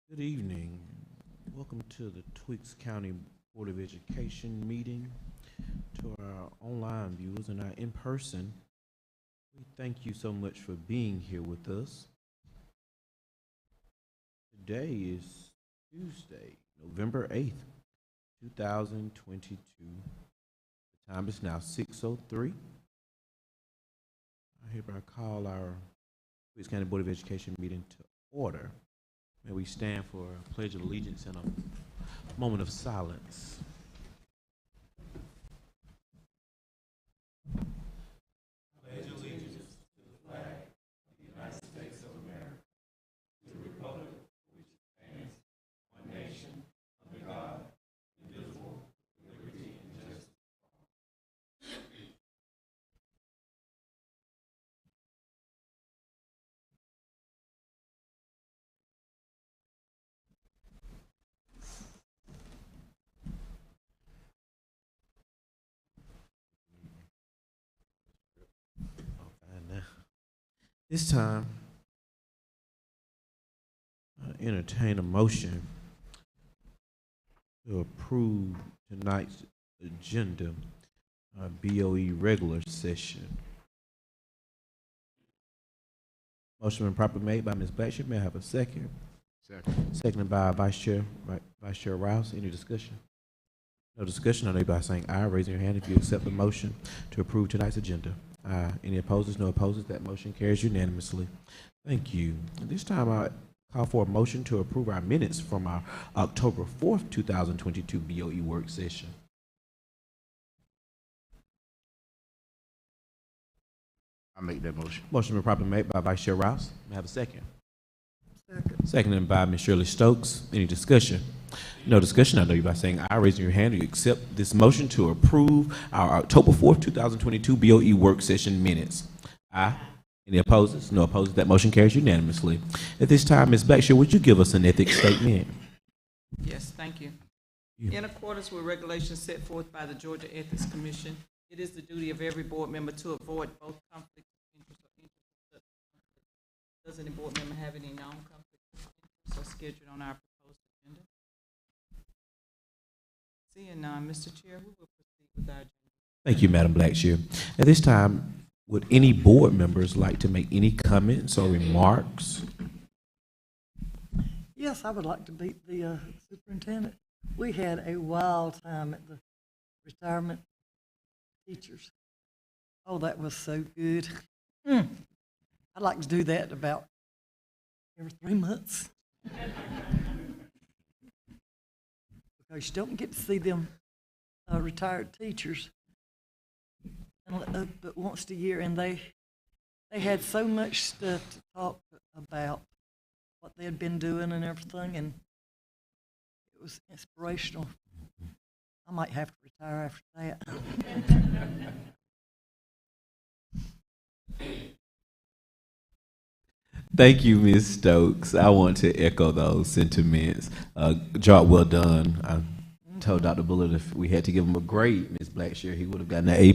Good evening. Welcome to the Tweaks County Board of Education meeting. To our online viewers and our in-person, we thank you so much for being here with us. Today is Tuesday, November 8th, 2022. The time is now 6:03. I hereby call our Tweaks County Board of Education meeting to order. May we stand for a pledge of allegiance and a moment of silence. Pledge allegiance to the flag of the United States of America, to the republic for which it stands, one nation, under God, indivisible, with liberty and justice. This time, I entertain a motion to approve tonight's agenda, BOE regular session. Motion been properly made by Ms. Blackshear. May I have a second? Second. Seconded by Vice Chair Rouse. Any discussion? No discussion. I know by saying aye, raising your hand if you accept the motion to approve tonight's agenda. Aye. Any opposers? No opposers. That motion carries unanimously. Thank you. At this time, I call for a motion to approve our minutes from our October 4th, 2022 BOE work session. I make that motion. Motion been properly made by Vice Chair Rouse. May I have a second? Second. Seconded by Ms. Shirley Stokes. Any discussion? No discussion. I know you by saying aye, raising your hand. You accept this motion to approve our October 4th, 2022 BOE work session minutes. Aye. Any opposers? No opposers. That motion carries unanimously. At this time, Ms. Blackshear, would you give us an ethics statement? Yes, thank you. In accordance with regulations set forth by the Georgia Ethics Commission, it is the duty of every board member to avoid both conflict of interest or interest. Does any board member have any non-conflict of interest or scheduled on our proposed agenda? Seeing none, Mr. Chair, we will proceed with our agenda. Thank you, Madam Blackshear. At this time, would any board members like to make any comments or remarks? Yes, I would like to meet the superintendent. We had a wild time at the retirement teachers. Oh, that was so good. I'd like to do that about every 3 months. Because you don't get to see them retired teachers but once a year, and they had so much stuff to talk about, what they had been doing and everything, and it was inspirational. I might have to retire after that. Thank you, Ms. Stokes. I want to echo those sentiments. Job well done. I told Dr. Bullard if we had to give him a grade, Ms. Blackshear, he would have gotten an A+.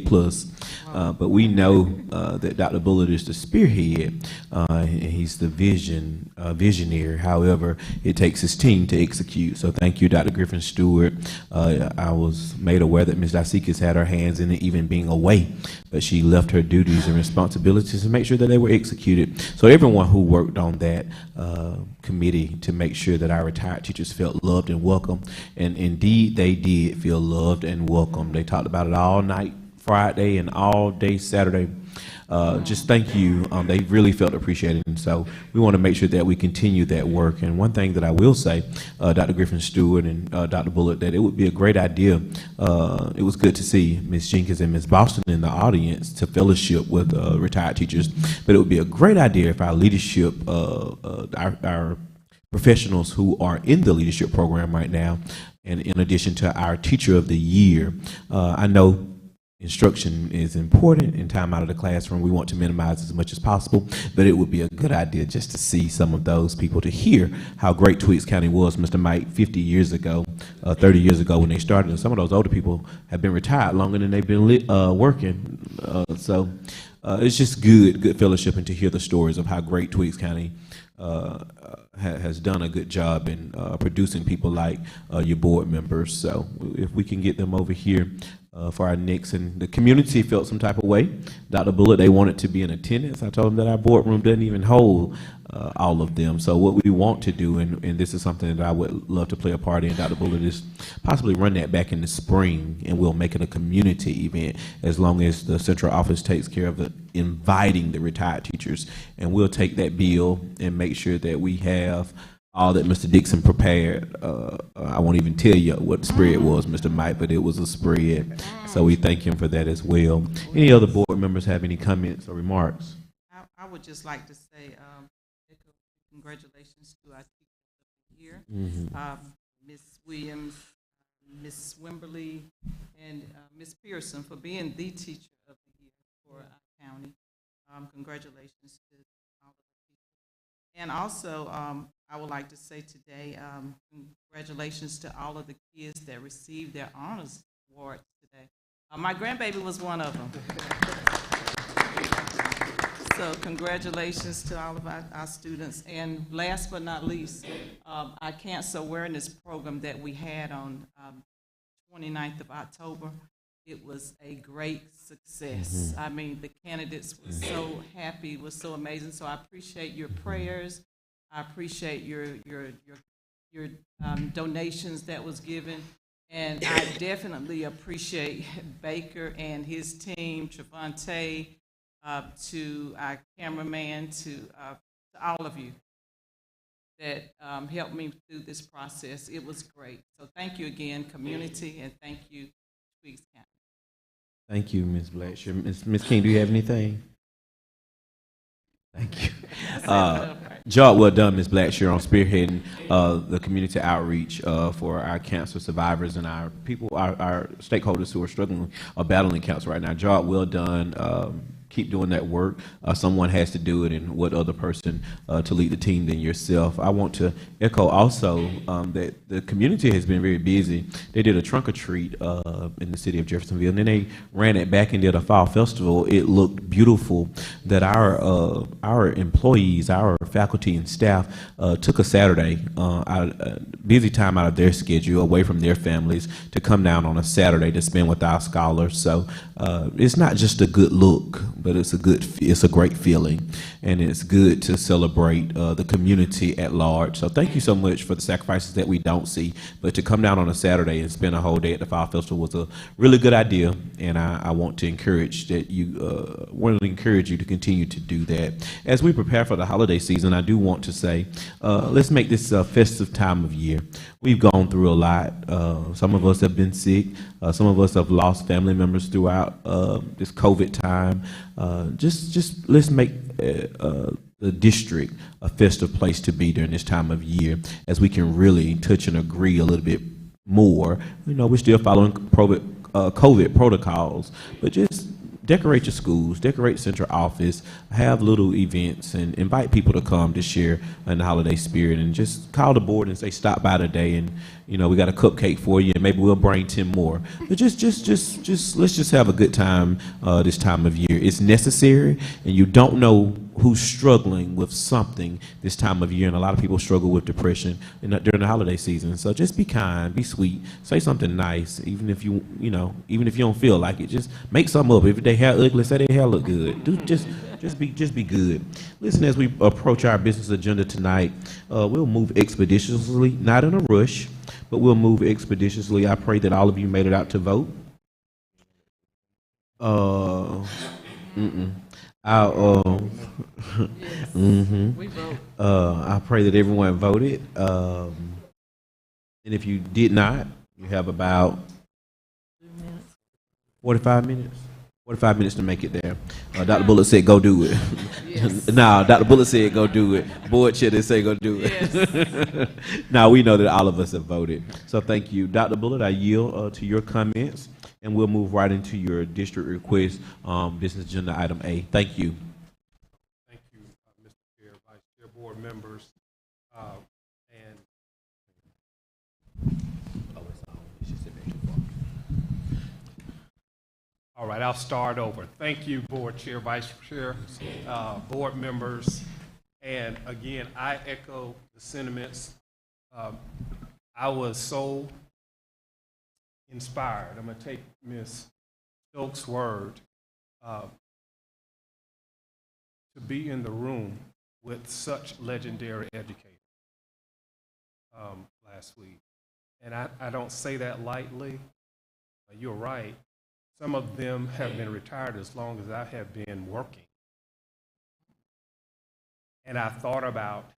But we know that Dr. Bullard is the spearhead. And he's the visionary. However, it takes his team to execute. So thank you, Dr. Griffin Stewart. I was made aware that Ms. Dasikis had her hands in it, even being away, but she left her duties and responsibilities to make sure that they were executed. So everyone who worked on that committee to make sure that our retired teachers felt loved and welcome, and indeed they did feel loved and welcome. They talked about it all night Friday and all day Saturday. Just thank you. They really felt appreciated, and so we want to make sure that we continue that work. And one thing that I will say, Dr. Griffin Stewart and Dr. Bullock, that it would be a great idea. It was good to see Ms. Jenkins and Ms. Boston in the audience to fellowship with retired teachers, but it would be a great idea if our leadership, our professionals who are in the leadership program right now, and in addition to our Teacher of the Year, I know instruction is important in time out of the classroom. We want to minimize as much as possible, but it would be a good idea just to see some of those people, to hear how great Tweaks County was, Mr. Mike, 50 years ago, 30 years ago when they started. And some of those older people have been retired longer than they've been working. So it's just good fellowship, and to hear the stories of how great Tweaks County has done a good job in producing people like your board members. So if we can get them over here for our next, and the community felt some type of way. Dr. Bullitt, they wanted to be in attendance. I told them that our boardroom doesn't even hold all of them. So what we want to do, and this is something that I would love to play a part in, Dr. Bullitt, is possibly run that back in the spring, and we'll make it a community event as long as the central office takes care of inviting the retired teachers. And we'll take that bill and make sure that we have all that Mr. Dixon prepared. I won't even tell you what the spread was, Mr. Mike, but it was a spread. So we thank him for that as well. Any other board members have any comments or remarks? I would just like to say congratulations to our teachers of the year, Ms. Williams, Ms. Wimberly, and Ms. Pearson for being the teacher of the year for our county. Congratulations to all of the teachers. And also, I would like to say today, congratulations to all of the kids that received their honors award today. My grandbaby was one of them. So congratulations to all of our students. And last but not least, our cancer awareness program that we had on 29th of October, it was a great success. I mean, the candidates were so happy, it was so amazing. So I appreciate your prayers. I appreciate your donations that was given. And I definitely appreciate Baker and his team, Trevante, to our cameraman, to all of you that helped me through this process. It was great. So thank you again, community, and thank you, Tweeds County. Thank you, Ms. Blackshear. Ms. King, do you have anything? Thank you. Job well done, Ms. Blackshear, on spearheading the community outreach for our cancer survivors and our people, our stakeholders who are struggling or battling cancer right now. Job well done. Keep doing that work. Someone has to do it, and what other person to lead the team than yourself. I want to echo also that the community has been very busy. They did a trunk or treat in the city of Jeffersonville, and then they ran it back and did a fall festival. It looked beautiful. That our employees, our faculty and staff took a Saturday, busy time out of their schedule, away from their families, to come down on a Saturday to spend with our scholars. So it's not just a good look, but it's a great feeling, and it's good to celebrate the community at large. So thank you so much for the sacrifices that we don't see, but to come down on a Saturday and spend a whole day at the Fall Festival was a really good idea, and I want to encourage that you to continue to do that. As we prepare for the holiday season, I do want to say, let's make this a festive time of year. We've gone through a lot. Some of us have been sick. Some of us have lost family members throughout this COVID time. Just let's make the district a festive place to be during this time of year, as we can really touch and agree a little bit more. You know, we're still following COVID protocols, but just decorate your schools, decorate central office, have little events, and invite people to come to share in the holiday spirit, and just call the board and say, stop by today, and you know, we got a cupcake for you, and maybe we'll bring 10 more. But just let's just have a good time this time of year. It's necessary, and you don't know who's struggling with something this time of year, and a lot of people struggle with depression during the holiday season. So just be kind, be sweet, say something nice, even if you don't feel like it. Just make something up. If their hair ugly, say their hair look good. Just be good. Listen, as we approach our business agenda tonight, we'll move expeditiously, not in a rush, but we'll move expeditiously. I pray that all of you made it out to vote. We vote. I pray that everyone voted. And if you did not, you have about 45 minutes. 45 minutes to make it there. Dr. Bullitt said, go do it. Yes. No, Dr. Bullitt said, go do it. Board chair didn't say, go do it. Yes. Now, we know that all of us have voted. So thank you. Dr. Bullitt, I yield to your comments, and we'll move right into your district request, business agenda item A. Thank you. Thank you, Mr. Chair, Vice Chair, board members, and all right, I'll start over. Thank you, Board Chair, Vice Chair, board members, and again, I echo the sentiments. I was so inspired. I'm going to take Ms. Stokes' word to be in the room with such legendary educators last week. And I don't say that lightly. You're right. Some of them have been retired as long as I have been working. And I thought about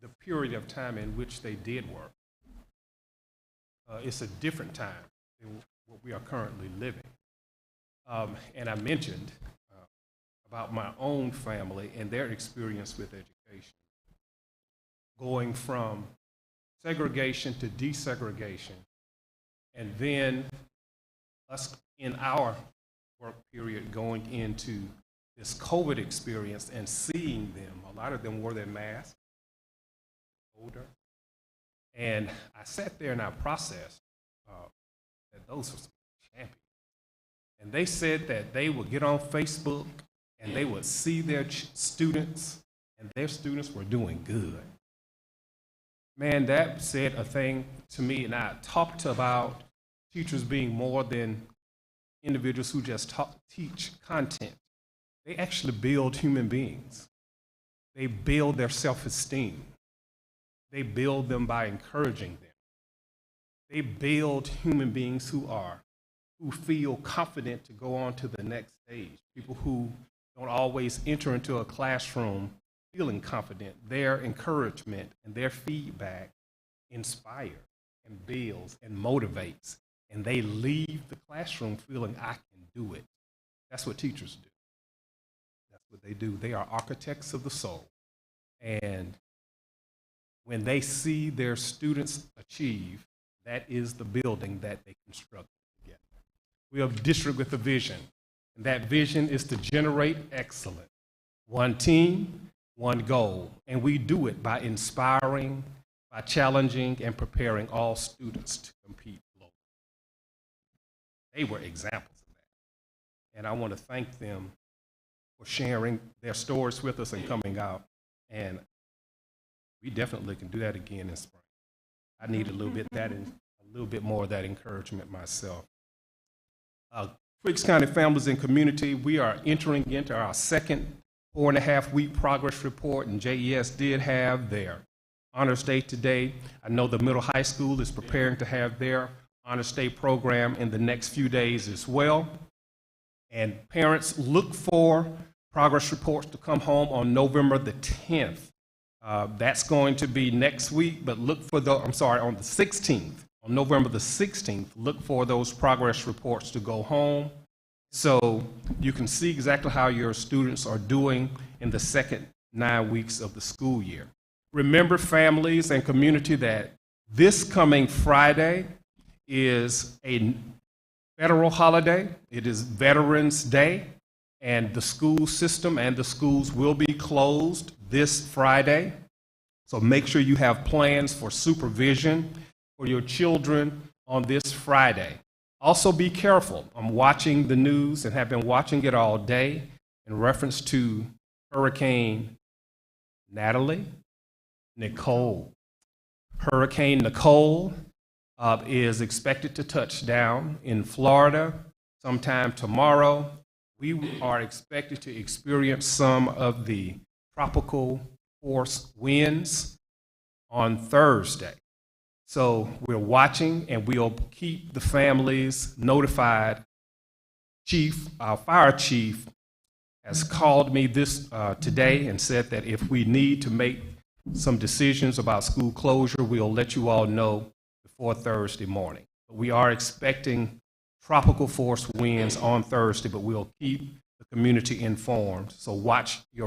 the period of time in which they did work. It's a different time than what we are currently living. And I mentioned about my own family and their experience with education, going from segregation to desegregation, and then us in our work period going into this COVID experience and seeing them. A lot of them wore their masks, older. And I sat there and I processed that those were some champions. And they said that they would get on Facebook and they would see their students, and their students were doing good. Man, that said a thing to me, and I talked about teachers being more than individuals who just teach content. They actually build human beings. They build their self-esteem. They build them by encouraging them. They build human beings who feel confident to go on to the next stage. People who don't always enter into a classroom feeling confident. Their encouragement and their feedback inspires and builds and motivates. And they leave the classroom feeling, I can do it. That's what teachers do. That's what they do. They are architects of the soul. And when they see their students achieve, that is the building that they construct together. We are a district with a vision, and that vision is to generate excellence. One team, one goal, and we do it by inspiring, by challenging, and preparing all students to compete globally. They were examples of that, and I want to thank them for sharing their stories with us and coming out, and we definitely can do that again in spring. I need a little bit more of that encouragement myself. Twiggs County Families and Community, we are entering into our second 4.5-week progress report, and JES did have their Honors Day today. I know the middle high school is preparing to have their Honors Day program in the next few days as well. And parents, look for progress reports to come home on November the 10th. That's going to be next week, but look for on the 16th. On November the 16th, look for those progress reports to go home so you can see exactly how your students are doing in the second 9 weeks of the school year. Remember, families and community, that this coming Friday is a federal holiday. It is Veterans Day, and the school system and the schools will be closed this Friday. So make sure you have plans for supervision for your children on this Friday. Also be careful. I'm watching the news and have been watching it all day in reference to Hurricane Nicole. Hurricane Nicole is expected to touch down in Florida sometime tomorrow. We are expected to experience some of the tropical force winds on Thursday. So we're watching, and we'll keep the families notified. Our fire chief has called me today and said that if we need to make some decisions about school closure, we'll let you all know before Thursday morning. We are expecting tropical force winds on Thursday, but we'll keep the community informed. So watch the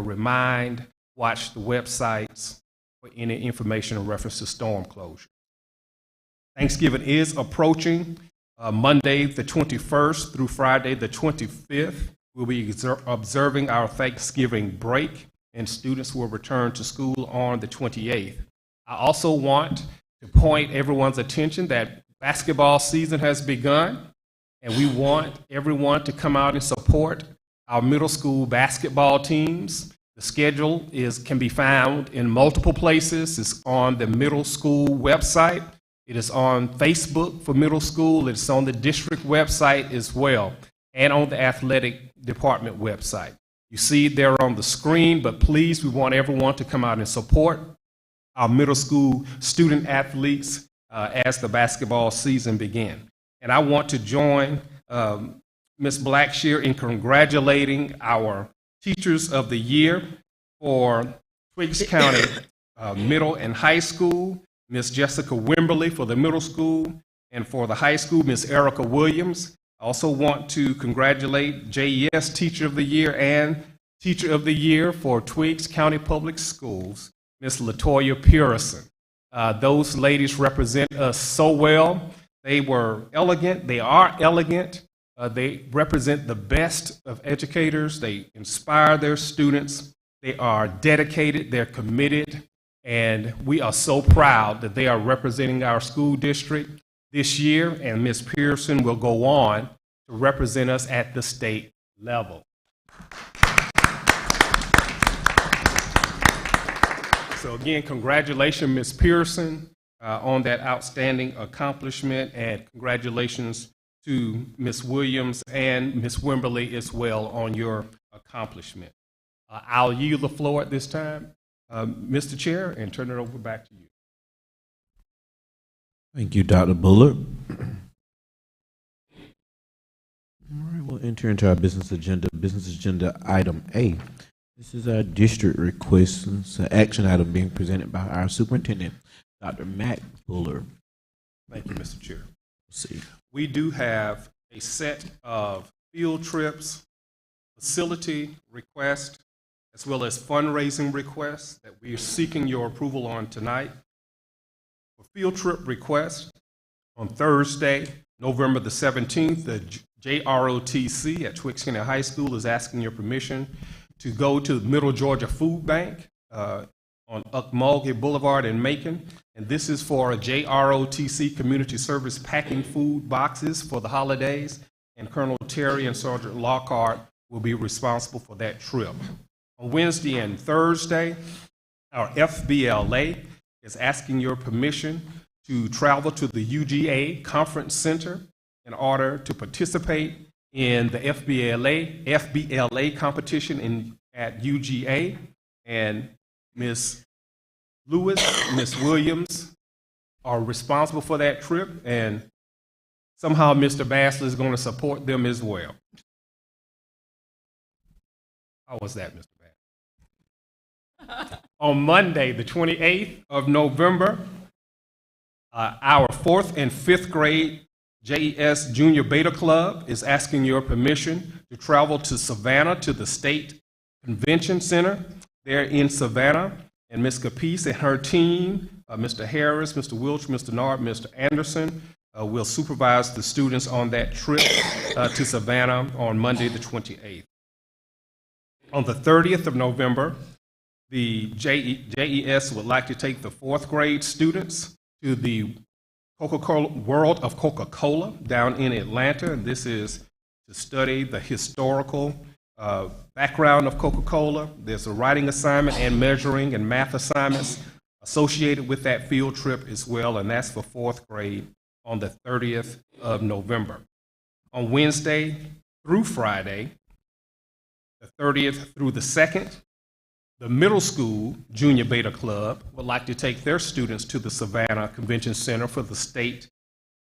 websites for any information in reference to storm closure. Thanksgiving is approaching. Monday the 21st through Friday the 25th, we'll be observing our Thanksgiving break, and students will return to school on the 28th. I also want to point everyone's attention that basketball season has begun, and we want everyone to come out and support our middle school basketball teams. The schedule can be found in multiple places. It's on the middle school website. It is on Facebook for middle school. It's on the district website as well, and on the athletic department website. You see it there on the screen, but please, we want everyone to come out and support our middle school student athletes as the basketball season begins. And I want to join Ms. Blackshear in congratulating our Teachers of the Year for Twiggs County Middle and High School, Ms. Jessica Wimberly for the middle school, and for the high school, Ms. Erica Williams. I also want to congratulate JES Teacher of the Year and Teacher of the Year for Twiggs County Public Schools, Ms. LaToya Pearson. Those ladies represent us so well. They were elegant. They are elegant. They represent the best of educators. They inspire their students. They are dedicated. They're committed. And we are so proud that they are representing our school district this year. And Ms. Pearson will go on to represent us at the state level. So again, congratulations, Ms. Pearson, on that outstanding accomplishment, and congratulations to Ms. Williams and Ms. Wimberly as well on your accomplishment. I'll yield the floor at this time, Mr. Chair, and turn it over back to you. Thank you, Dr. Bullard. All right, we'll enter into our business agenda. Business agenda item A. This is our district request. It's an action item being presented by our superintendent, Dr. Matt Bullard. Thank you, Mr. Chair. See. We do have a set of field trips, facility requests, as well as fundraising requests that we are seeking your approval on tonight. For field trip requests, on Thursday, November the 17th, the JROTC at Twiggs County High School is asking your permission to go to Middle Georgia Food Bank on Ocmulgee Boulevard in Macon. And this is for a JROTC community service packing food boxes for the holidays. And Colonel Terry and Sergeant Lockhart will be responsible for that trip. On Wednesday and Thursday, our FBLA is asking your permission to travel to the UGA Conference Center in order to participate in the FBLA competition at UGA. And Ms. Lewis, Ms. Williams are responsible for that trip, and somehow Mr. Bassler is going to support them as well. How was that, Mr. Bassler? On Monday, the 28th of November, our 4th and 5th grade JES Junior Beta Club is asking your permission to travel to Savannah to the State Convention Center there in Savannah. And Ms. Capice and her team, Mr. Harris, Mr. Wilch, Mr. Nard, Mr. Anderson, will supervise the students on that trip to Savannah on Monday the 28th. On the 30th of November, the JES would like to take the 4th grade students to the Coca-Cola World of Coca-Cola down in Atlanta, and this is to study the historical background of Coca-Cola. There's a writing assignment and measuring and math assignments associated with that field trip as well, and that's for 4th grade on the 30th of November. On Wednesday through Friday, the 30th through the 2nd, the middle school Junior Beta Club would like to take their students to the Savannah Convention Center for the State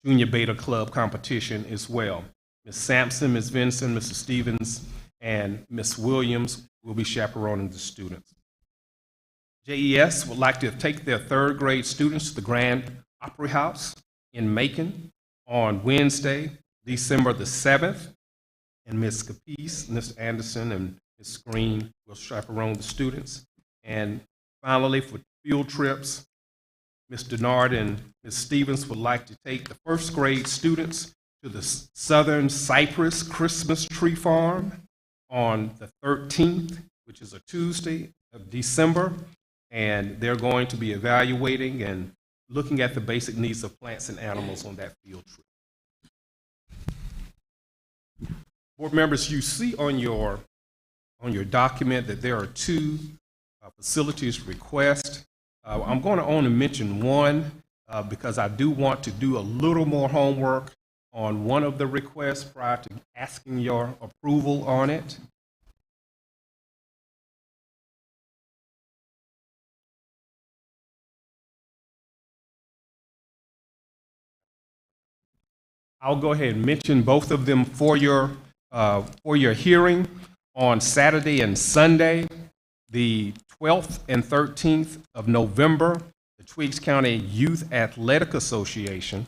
Junior Beta Club competition as well. Ms. Sampson, Ms. Vinson, Mr. Stevens, and Ms. Williams will be chaperoning the students. JES would like to take their 3rd grade students to the Grand Opry House in Macon on Wednesday, December the 7th, and Ms. Capice, Mr. Anderson, and Ms. Green will chaperone the students. And finally, for field trips, Mr. Nard and Ms. Stevens would like to take the 1st grade students to the Southern Cypress Christmas Tree Farm on the 13th, which is a Tuesday of December, and they're going to be evaluating and looking at the basic needs of plants and animals on that field trip. Board members, you see on your on your document that there are two facilities requests. I'm going to only mention one because I do want to do a little more homework on one of the requests prior to asking your approval on it. I'll go ahead and mention both of them for your hearing on Saturday and Sunday, the 12th and 13th of November. The Twiggs County Youth Athletic Association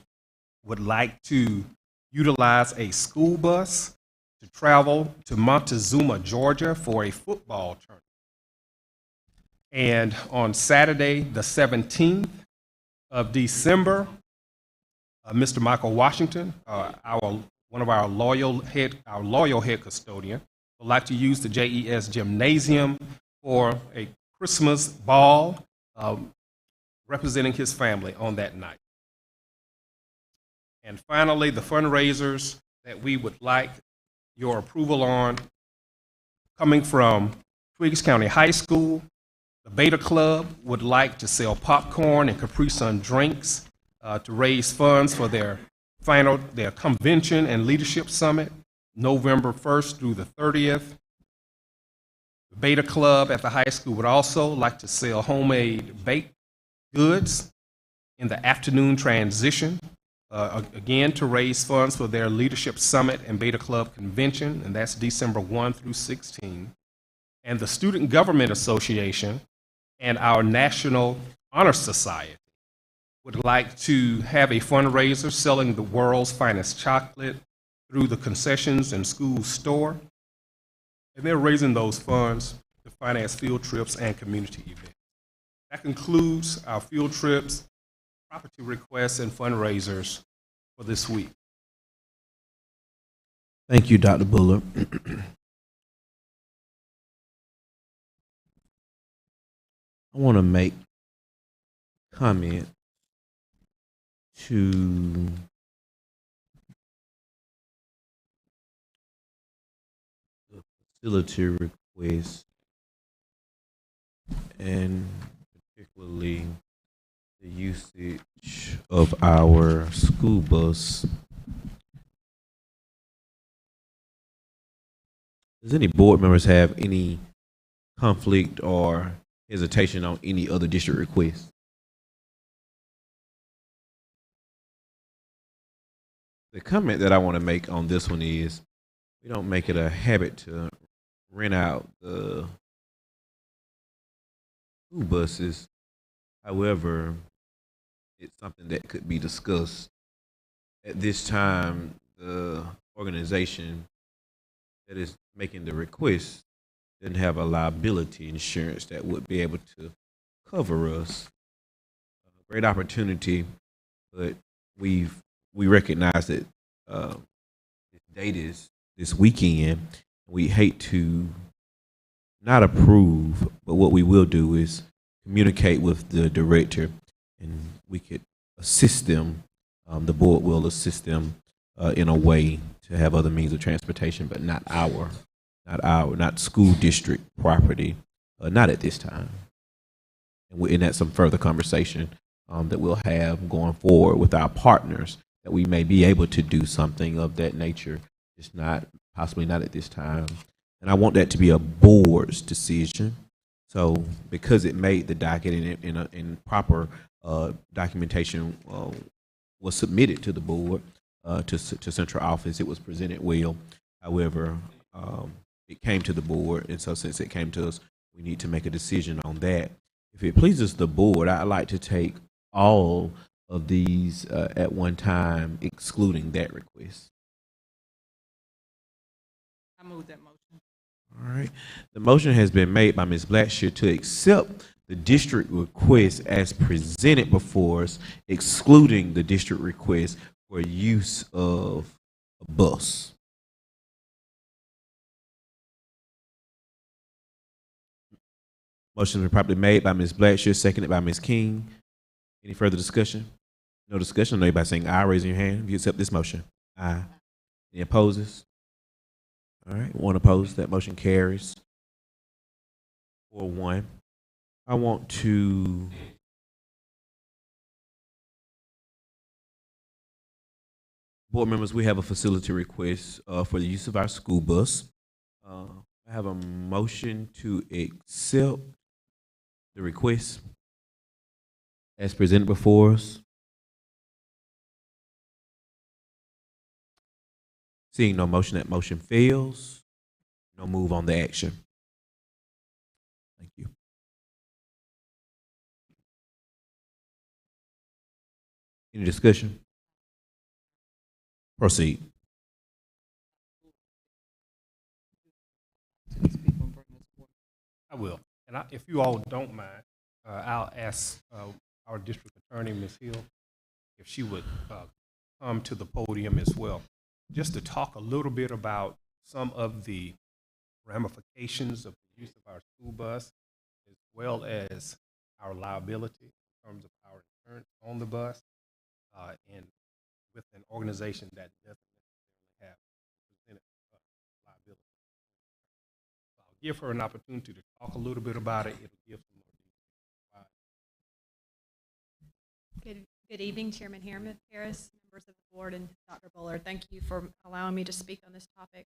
would like to utilize a school bus to travel to Montezuma, Georgia for a football tournament. And on Saturday, the 17th of December, Mr. Michael Washington, one of our loyal head custodian, would like to use the JES gymnasium for a Christmas ball representing his family on that night. And finally, the fundraisers that we would like your approval on, coming from Twiggs County High School, the Beta Club would like to sell popcorn and Capri Sun drinks to raise funds for their convention and leadership summit, November 1st through the 30th. The Beta Club at the high school would also like to sell homemade baked goods in the afternoon transition, again to raise funds for their leadership summit and Beta Club convention, and that's December 1 through 16. And the Student Government Association and our National Honor Society would like to have a fundraiser selling the world's finest chocolate through the concessions and school store. And they're raising those funds to finance field trips and community events. That concludes our field trips, property requests, and fundraisers for this week. Thank you, Dr. Buller. I want to make comment to the facility request, and particularly the usage of our school bus. Does any board members have any conflict or hesitation on any other district requests? The comment that I want to make on this one is we don't make it a habit to rent out the school buses. However, it's something that could be discussed. At this time, the organization that is making the request didn't have a liability insurance that would be able to cover us. Great opportunity, but we recognize that this date is this weekend. We hate to not approve, but what we will do is communicate with the director, and we could assist them. The board will assist them in a way to have other means of transportation, but not school district property, not at this time. And that's some further conversation that we'll have going forward with our partners, that we may be able to do something of that nature, just possibly not at this time. And I want that to be a board's decision. So because it made the docket in proper documentation was submitted to the board, to central office, it was presented well. However, it came to the board, and so since it came to us, we need to make a decision on that. If it pleases the board, I'd like to take all of these at one time, excluding that request. I move that motion. All right. The motion has been made by Ms. Blackshear to accept the district request as presented before us, excluding the district request for use of a bus. Motion has been properly made by Ms. Blackshear, seconded by Ms. King. Any further discussion? No discussion. No, by saying aye, raising your hand if you accept this motion. Aye. Any opposes? All right, one opposed. That motion carries. 4-1. I want to board members, we have a facility request for the use of our school bus. I have a motion to accept the request as presented before us. Seeing no motion, that motion fails. No move on the action. Thank you. Any discussion? Proceed. I will. And if you all don't mind, I'll ask our district attorney, Ms. Hill, if she would come to the podium as well, just to talk a little bit about some of the ramifications of the use of our school bus, as well as our liability in terms of our insurance on the bus, and with an organization that doesn't necessarily have presented liability. I'll give her an opportunity to talk a little bit about it. It'll give some more details. Good evening, Chairman Harris, members of the board, and Dr. Bullard. Thank you for allowing me to speak on this topic.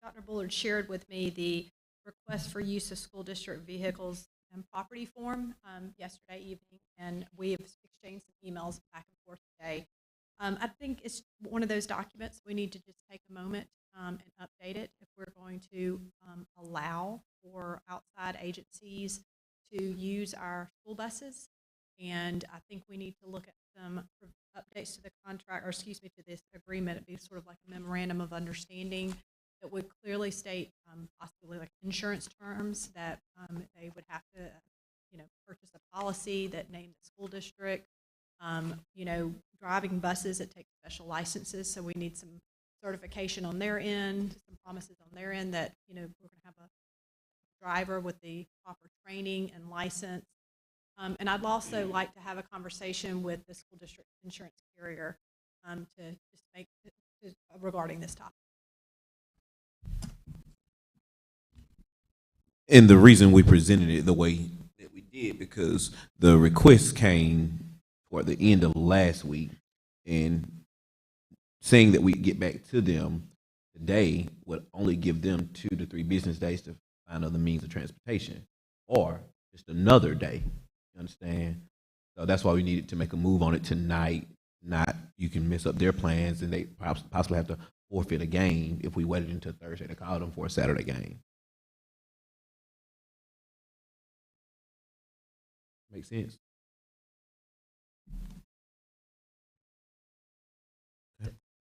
Dr. Bullard shared with me the request for use of school district vehicles and property form yesterday evening, and we have exchanged some emails back and forth today. I think it's one of those documents we need to just take a moment and update it if we're going to allow for outside agencies to use our school buses. And I think we need to look at some updates to the contract, or excuse me, to this agreement. It'd be sort of like a memorandum of understanding that would clearly state possibly like insurance terms that they would have to, purchase a policy that named the school district. Driving buses that take special licenses, so we need some certification on their end, some promises on their end that we're going to have a driver with the proper training and license. And I'd also like to have a conversation with the school district insurance carrier to just make regarding this topic. And the reason we presented it the way that we did, because the request came toward the end of last week, and saying that we get back to them today would only give them 2 to 3 business days to find other means of transportation, or just another day. You understand? So that's why we needed to make a move on it tonight. Not you can mess up their plans, and they possibly have to forfeit a game if we waited until Thursday to call them for a Saturday game. Makes sense.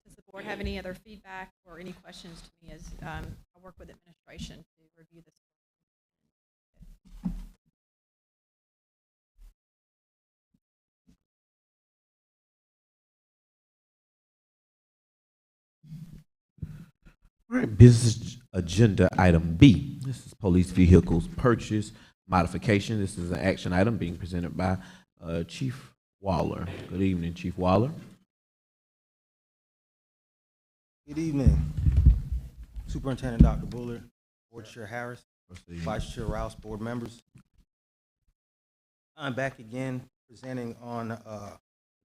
Does the board have any other feedback or any questions to me as I work with administration to review this? All right, business agenda item B. This is police vehicles purchase modification. This is an action item being presented by Chief Waller. Good evening, Chief Waller. Good evening, Superintendent Dr. Bullard, Board Chair Harris, Proceed. Vice Chair Rouse, board members. I'm back again presenting on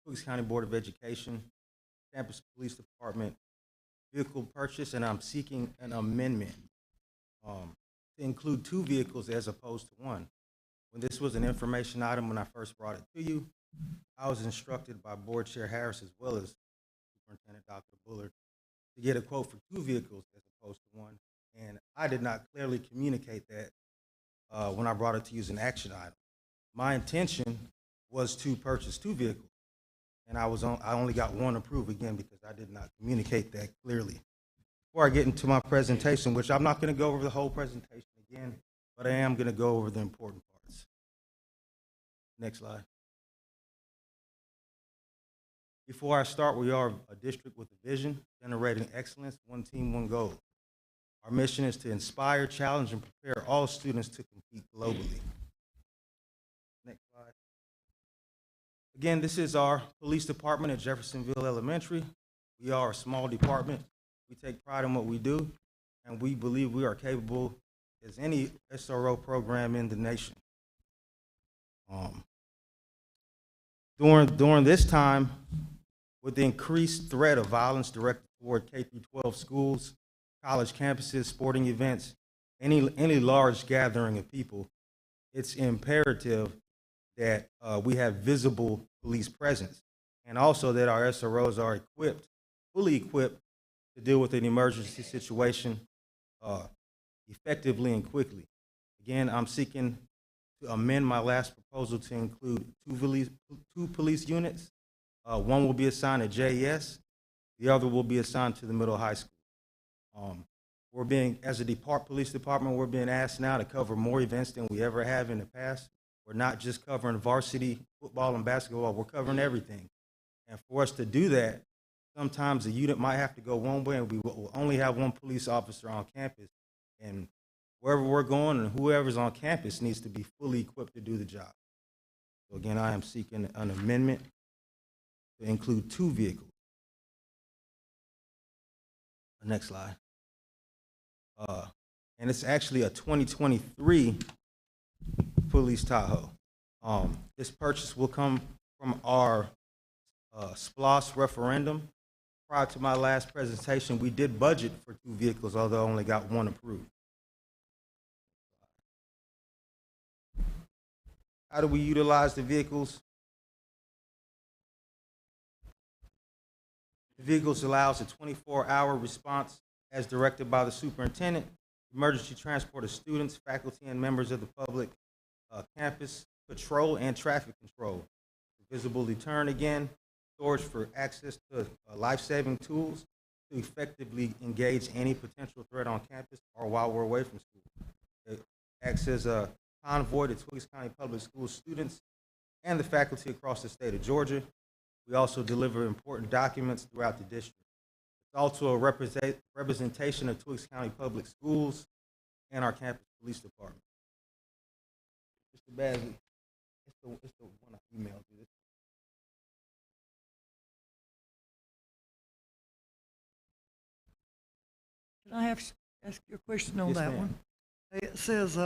Cook County Board of Education, Campus Police Department vehicle purchase, and I'm seeking an amendment to include 2 vehicles as opposed to 1. When this was an information item when I first brought it to you, I was instructed by Board Chair Harris as well as Superintendent Dr. Bullard to get a quote for 2 vehicles as opposed to 1, and I did not clearly communicate that when I brought it to you as an action item. My intention was to purchase 2 vehicles, and I only got 1 approved again because I did not communicate that clearly. Before I get into my presentation, which I'm not going to go over the whole presentation again, but I am going to go over the important parts. Next slide. Before I start, we are a district with a vision, generating excellence, 1 team, 1 goal. Our mission is to inspire, challenge, and prepare all students to compete globally. Next slide. Again, this is our police department at Jeffersonville Elementary. We are a small department. We take pride in what we do, and we believe we are capable as any SRO program in the nation. During this time, with the increased threat of violence directed toward K through 12 schools, college campuses, sporting events, any large gathering of people, it's imperative that we have visible police presence, and also that our SROs are fully equipped to deal with an emergency situation effectively and quickly. Again, I'm seeking to amend my last proposal to include two police units. One will be assigned to JES, the other will be assigned to the middle high school. As a police department, we're being asked now to cover more events than we ever have in the past. We're not just covering varsity football and basketball, we're covering everything. And for us to do that, sometimes the unit might have to go one way and we will only have one police officer on campus. And wherever we're going and whoever's on campus needs to be fully equipped to do the job. So again, I am seeking an amendment to include two vehicles. The next slide. And it's actually a 2023 police Tahoe. This purchase will come from our SPLOS referendum. Prior to my last presentation, we did budget for two vehicles, although I only got one approved. How do we utilize the vehicles? The vehicles allows a 24-hour response as directed by the superintendent, emergency transport of students, faculty, and members of the public, campus patrol and traffic control, visible deterrent again, storage for access to life-saving tools to effectively engage any potential threat on campus or while we're away from school. It acts as a convoy to Twiggs County Public Schools students and the faculty across the state of Georgia. We also deliver important documents throughout the district. It's also a representation of Twiggs County Public Schools and our campus police department. Mr. Basley, it's the one I emailed you. Can I ask you a question on Yes, that ma'am. one? It says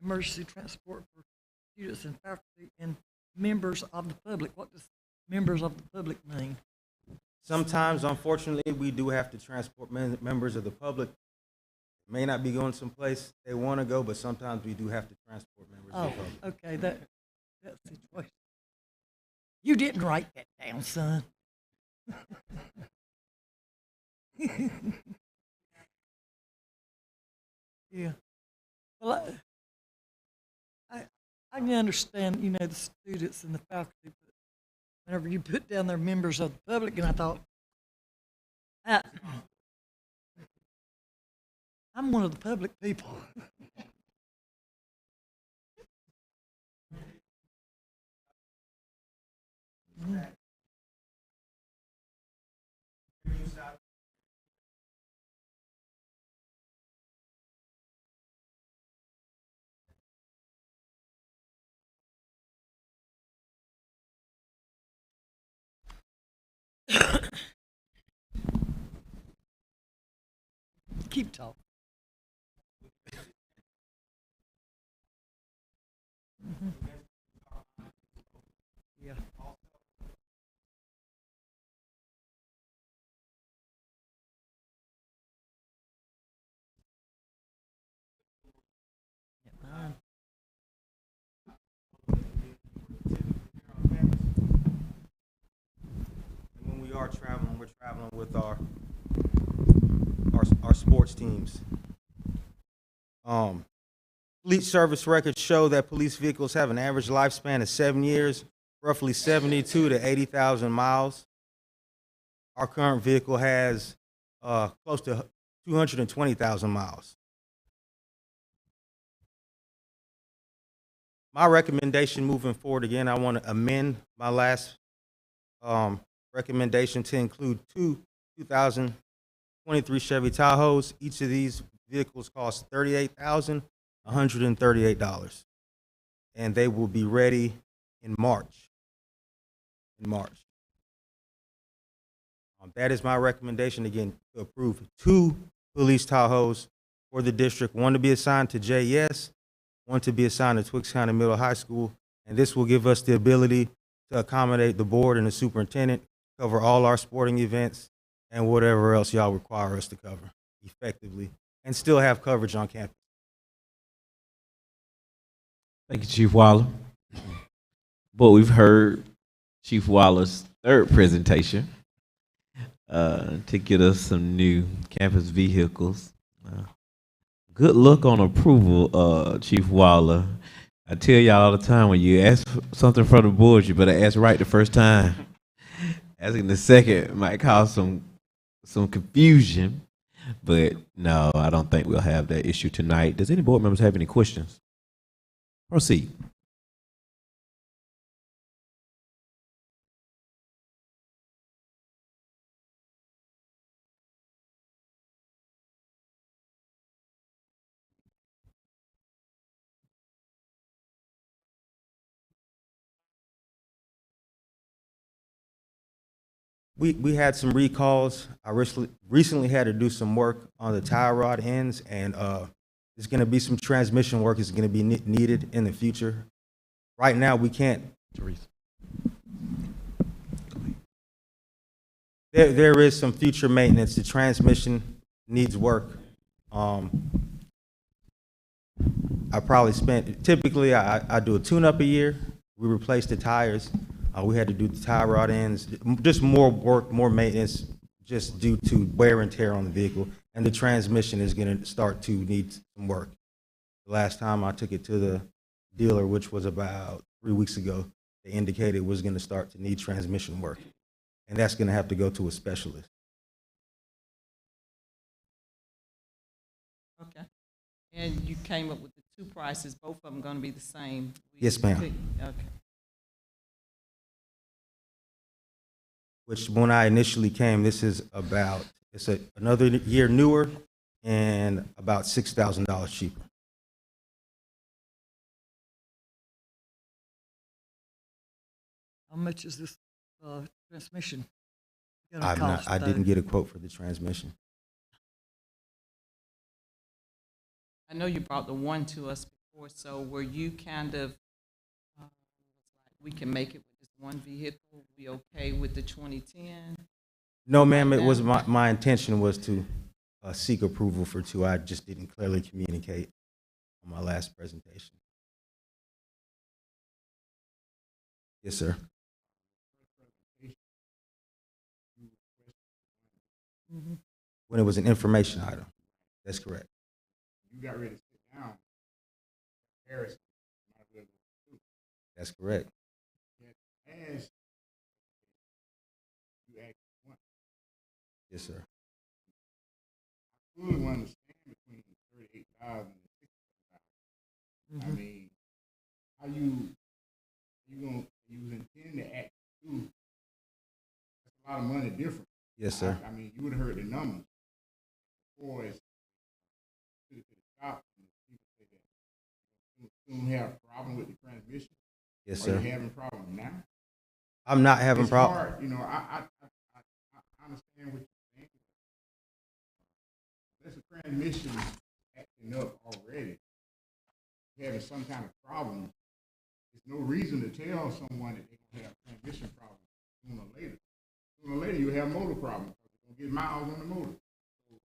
emergency transport for students and faculty and members of the public. What does members of the public mean? Sometimes, unfortunately, we do have to transport members of the public. May not be going someplace they want to go, but sometimes we do have to transport members of the public. Okay, that's the situation. You didn't write that down, son. Yeah. Well, I can understand, the students and the faculty, but whenever you put down their members of the public, and I thought, I'm one of the public people. Keep talking. Yeah. Mine. And when we are traveling, we're traveling with our sports teams. Fleet service records show that police vehicles have an average lifespan of 7 years, roughly 72 to 80,000 miles. Our current vehicle has close to 220,000 miles. My recommendation moving forward, again, I want to amend my last recommendation to include two 2023 Chevy Tahoes. Each of these vehicles cost $38,138, and they will be ready in March. That is my recommendation, again, to approve two police Tahoes for the district, one to be assigned to JES, one to be assigned to Twiggs County Middle High School. And this will give us the ability to accommodate the board and the superintendent, cover all our sporting events and whatever else y'all require us to cover effectively, and still have coverage on campus. Thank you, Chief Waller. But we've heard Chief Waller's third presentation to get us some new campus vehicles. Good luck on approval, Chief Waller. I tell y'all all the time, when you ask for something from the board, you better ask right the first time. Asking the second might cause some confusion, but no, I don't think we'll have that issue tonight. Does any board members have any questions? Proceed. We had some recalls. I recently had to do some work on the tie rod ends, and there's going to be some transmission work is going to be needed in the future. Right now, we can't. Teresa. There is some future maintenance. The transmission needs work. I probably spent, typically I do a tune-up a year. We replace the tires. We had to do the tie rod ends, just more work, more maintenance, just due to wear and tear on the vehicle. And the transmission is going to start to need some work. The last time I took it to the dealer, which was about 3 weeks ago, they indicated it was going to start to need transmission work. And that's going to have to go to a specialist. Okay. And you came up with the two prices, both of them gonna be the same? Yes, ma'am. Okay. Which when I initially came, this is about, another year newer and about $6,000 cheaper. How much is this transmission gonna cost? I didn't get a quote for the transmission. I know you brought the one to us before, so were you kind of, we can make it with this one vehicle, we okay with the 2010? No, ma'am, it was my intention was to seek approval for two. I just didn't clearly communicate on my last presentation. Yes, sir. Mm-hmm. When it was an information item. That's correct. You got ready to sit down. Harris. That's correct. As you asked one, Yes, sir. I really want to stand between 38,000 and 60,000. I mean, how you intend to act through? That's a lot of money different. Yes, sir. I mean, you would have heard the numbers before it's to the top, and the people say that you soon have a problem with the transmission. Yes, Are sir. you having a problem now? I'm not having It's problem. hard, you know. I understand what you're saying. Unless the transmission is acting up already, having some kind of problem, there's no reason to tell someone that they're gonna have transmission problems sooner or later. Sooner or later, you have motor problems because they're gonna get miles on the motor. So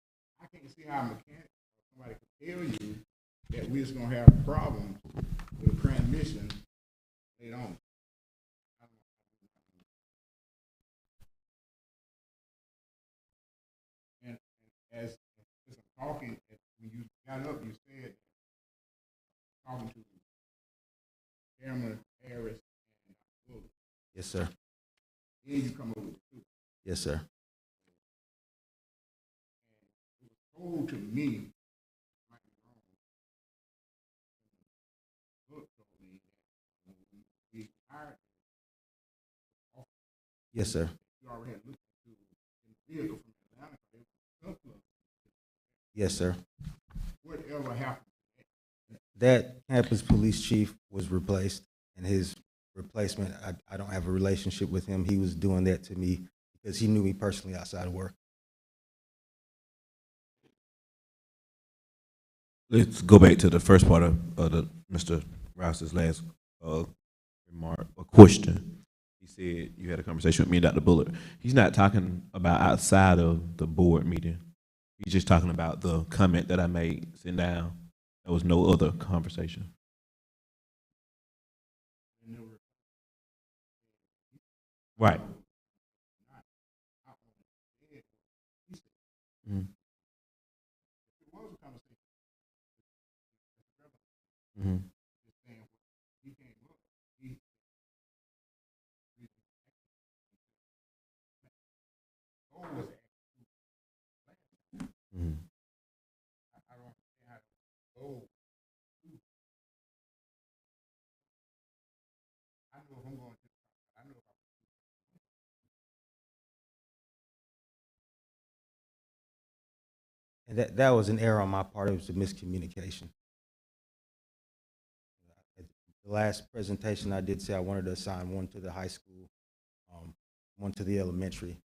I can't see how a mechanic or somebody could tell you that we're just gonna have problems with the transmission later on. And as I'm talking, when you got up, you said, talking to Chairman Harris and Bullock, Yes, sir. then you come up with the two. Yes, sir. It was told to me, might be wrong, Bullock told me that when we hired Yes, sir. you already had looked into the vehicle from Atlanta, they were surplus. Yes, sir. Whatever happened? That campus police chief was replaced, and his replacement, I don't have a relationship with him. He was doing that to me because he knew me personally outside of work. let's go back to the first part of Mr. Rouse's last remark or question. He said you had a conversation with me and Dr. Bullard. He's not talking about outside of the board meeting. He's just talking about the comment that I made sitting down. There was no other conversation. Right. Mm-hmm. Mm-hmm. Mm-hmm. And that was an error on my part. It was a miscommunication. At the last presentation, I did say I wanted to assign one to the high school, one to the elementary.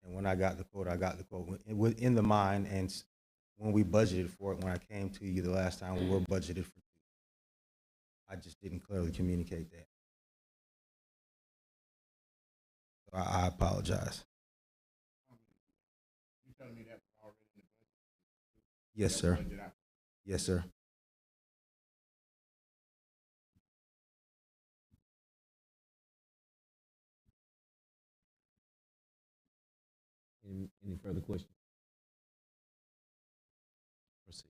And when I got the quote, I got the quote in the mind. And when we budgeted for it, when I came to you the last time, we were budgeted for. I just didn't clearly communicate that. So I apologize. Yes, sir. Yes, sir. Any further questions? Proceed.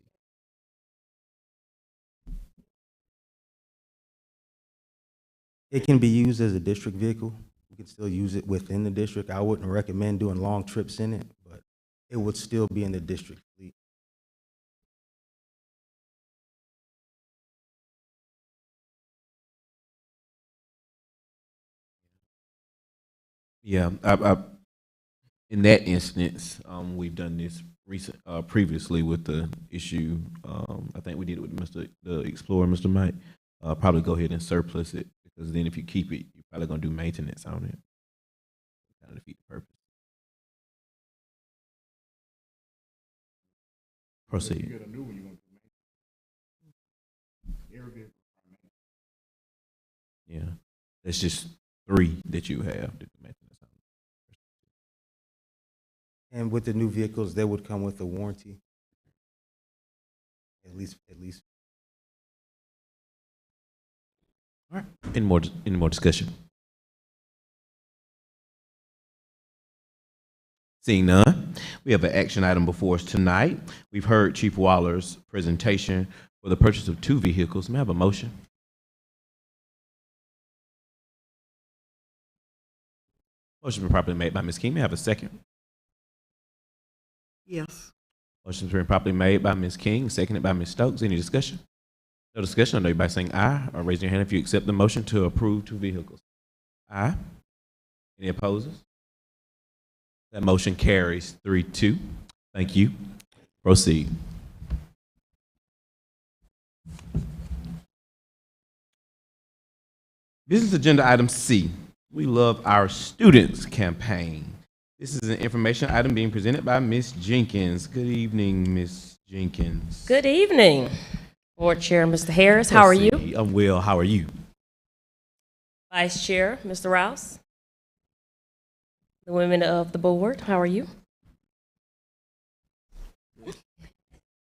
It can be used as a district vehicle. We can still use it within the district. I wouldn't recommend doing long trips in it, but it would still be in the district fleet. Yeah, in that instance, we've done this previously with the issue. I think we did it with the Explorer, Mr. Mike. Probably go ahead and surplus it because then if you keep it, you're probably gonna do maintenance on it. Kind of defeat the purpose. Proceed. Get a new one, you're gonna do every vehicle. Yeah, that's just 3 that you have to do maintenance on. And with the new vehicles, they would come with a warranty. At least. All right. Any more discussion? Seeing none, we have an action item before us tonight. We've heard Chief Waller's presentation for the purchase of 2 vehicles. May I have a motion? Motion been properly made by Ms. King. May I have a second? Yes. Motion's been properly made by Ms. King, seconded by Ms. Stokes. Any discussion? No discussion. I know you by saying aye or raising your hand if you accept the motion to approve 2 vehicles. Aye. Any opposers? That motion carries 3-2. Thank you. Proceed. Business agenda item C. We love our students campaign. This is an information item being presented by Ms. Jenkins. Good evening, Ms. Jenkins. Good evening, Board Chair Mr. Harris. How are you? Proceed. I'm well. How are you? Vice Chair Mr. Rouse. The women of the board, how are you?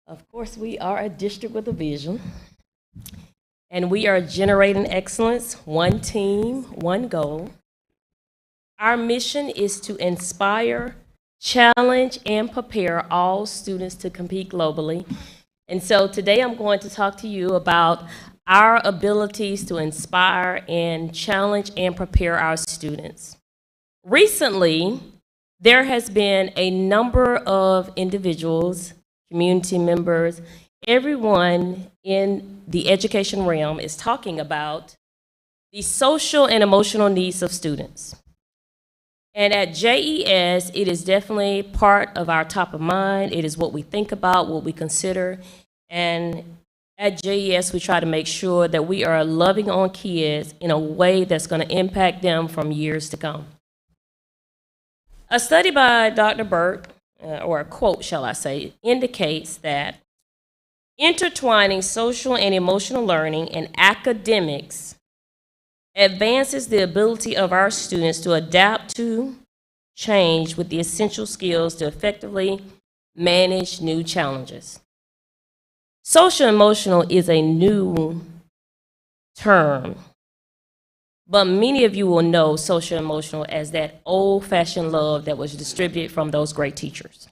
Of course, we are a district with a vision, and we are generating excellence, one team, one goal. Our mission is to inspire, challenge, and prepare all students to compete globally. And so today I'm going to talk to you about our abilities to inspire and challenge and prepare our students. Recently, there has been a number of individuals, community members, everyone in the education realm is talking about the social and emotional needs of students. And at JES, it is definitely part of our top of mind. It is what we think about, what we consider. And at JES, we try to make sure that we are loving on kids in a way that's going to impact them from years to come. A study by Dr. Burke, or a quote, shall I say, indicates that Intertwining social and emotional learning and academics advances the ability of our students to adapt to change with the essential skills to effectively manage new challenges. Social emotional is a new term, but many of you will know social emotional as that old-fashioned love that was distributed from those great teachers.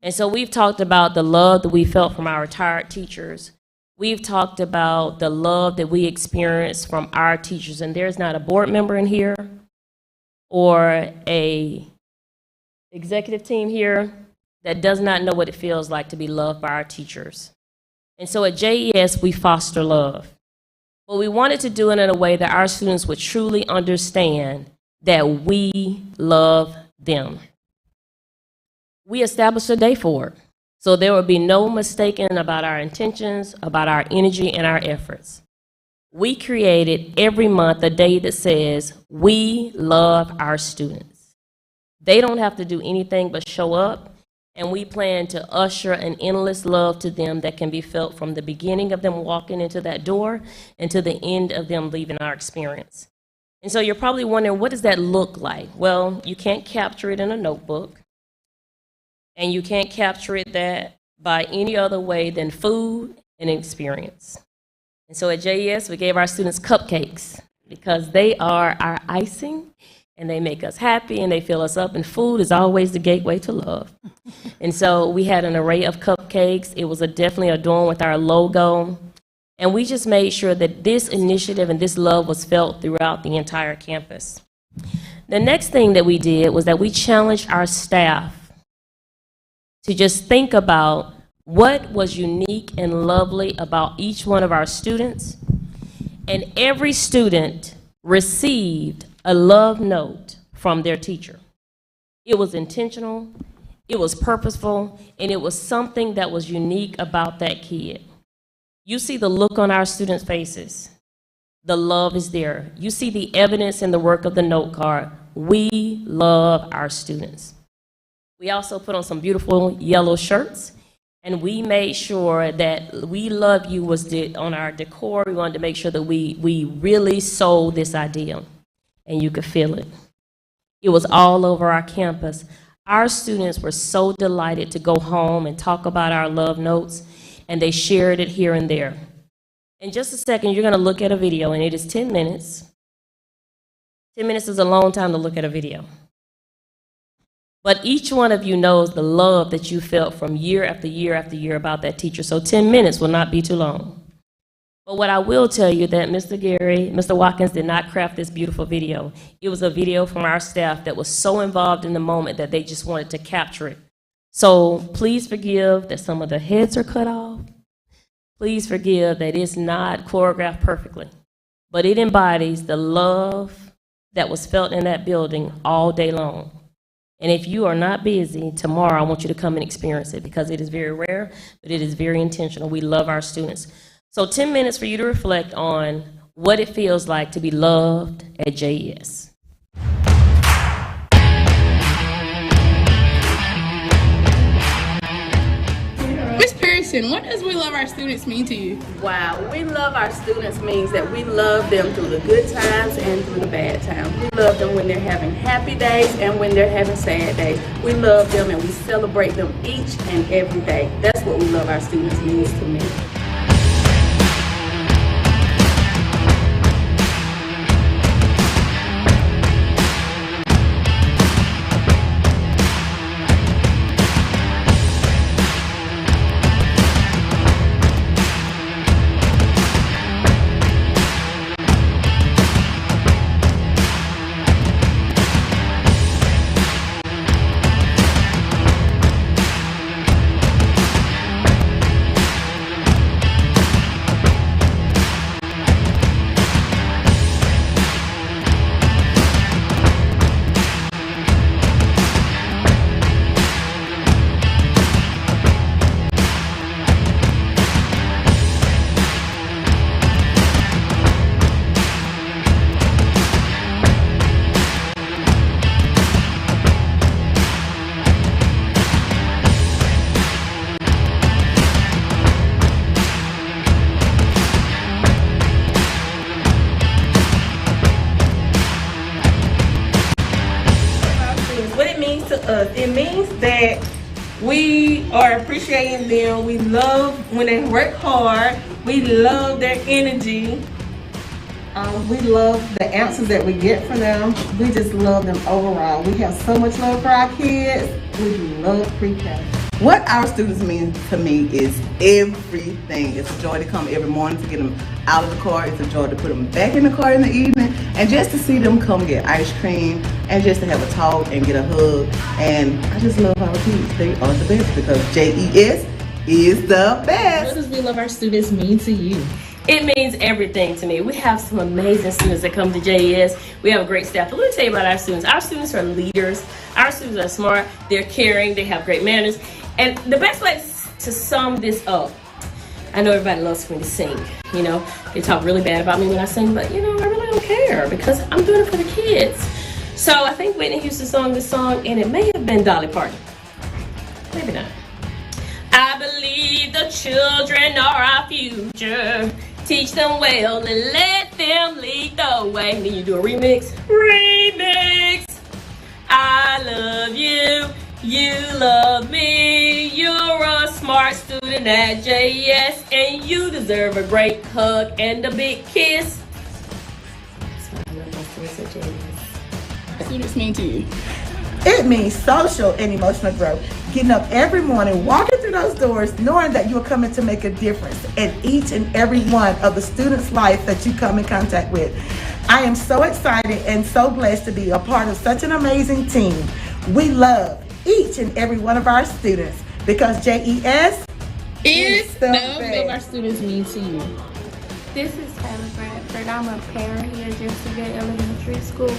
And so we've talked about the love that we felt from our retired teachers. We've talked about the love that we experienced from our teachers, and there's not a board member in here or a executive team here that does not know what it feels like to be loved by our teachers. And so at JES, we foster love. But we wanted to do it in a way that our students would truly understand that we love them. We established a day for it, so there would be no mistaking about our intentions, about our energy, and our efforts. We created every month a day that says, we love our students. They don't have to do anything but show up, and we plan to usher an endless love to them that can be felt from the beginning of them walking into that door and to the end of them leaving our experience. And so you're probably wondering, what does that look like? Well, you can't capture it in a notebook, and you can't capture it that by any other way than food and experience. And so at JES, we gave our students cupcakes because they are our icing, and they make us happy, and they fill us up, and food is always the gateway to love. And so we had an array of cupcakes. It was definitely adorned with our logo, and we just made sure that this initiative and this love was felt throughout the entire campus. The next thing that we did was that we challenged our staff to just think about what was unique and lovely about each one of our students, and every student received a love note from their teacher. It was intentional, it was purposeful, and it was something that was unique about that kid. You see the look on our students' faces. The love is there. You see the evidence in the work of the note card. We love our students. We also put on some beautiful yellow shirts, and we made sure that we love you was on our decor. We wanted to make sure that we really sold this idea, and you could feel it. It was all over our campus. Our students were so delighted to go home and talk about our love notes, and they shared it here and there. In just a second, you're going to look at a video, and it is 10 minutes. 10 minutes is a long time to look at a video. But each one of you knows the love that you felt from year after year after year about that teacher. So 10 minutes will not be too long. But what I will tell you that Mr. Watkins did not craft this beautiful video. It was a video from our staff that was so involved in the moment that they just wanted to capture it. So please forgive that some of the heads are cut off. Please forgive that it's not choreographed perfectly. But it embodies the love that was felt in that building all day long. And if you are not busy, tomorrow I want you to come and experience it because it is very rare, but it is very intentional. We love our students. So 10 minutes for you to reflect on what it feels like to be loved at JES. Miss Pearson, what does we love our students mean to you? Wow, we love our students means that we love them through the good times and through the bad times. We love them when they're having happy days and when they're having sad days. We love them and we celebrate them each and every day. That's what we love our students means to me. us. It means that we are appreciating them. We love when they work hard. We love their energy. We love the answers that we get from them. We just love them overall. We have so much love for our kids. We love pre-K. What our students mean to me is everything. It's a joy to come every morning to get them out of the car. It's a joy to put them back in the car in the evening, and just to see them come get ice cream, and just to have a talk and get a hug. And I just love our kids. They are the best because JES is the best. What does we love our students mean to you? It means everything to me. We have some amazing students that come to JES. We have a great staff. But let me tell you about our students. Our students are leaders. Our students are smart. They're caring. They have great manners. And the best way to sum this up, I know everybody loves for me to sing. You know, they talk really bad about me when I sing, but you know, I really don't care because I'm doing it for the kids. So I think Whitney Houston sung this song, and it may have been Dolly Parton. Maybe not. I believe the children are our future. Teach them well and let them lead the way. And then you do a remix. Remix. I love you. You love me. You're a smart student at JES, and you deserve a great hug and a big kiss. That's what I love my students at JES. Students mean to you? It means social and emotional growth. Getting up every morning, walking through those doors, knowing that you're coming to make a difference in each and every one of the students' life that you come in contact with. I am so excited and so blessed to be a part of such an amazing team. We love each and every one of our students because JES is the best. best. What our students mean to you? This is Taylor Bradford. I'm a parent here at Jefferson Gate Elementary School.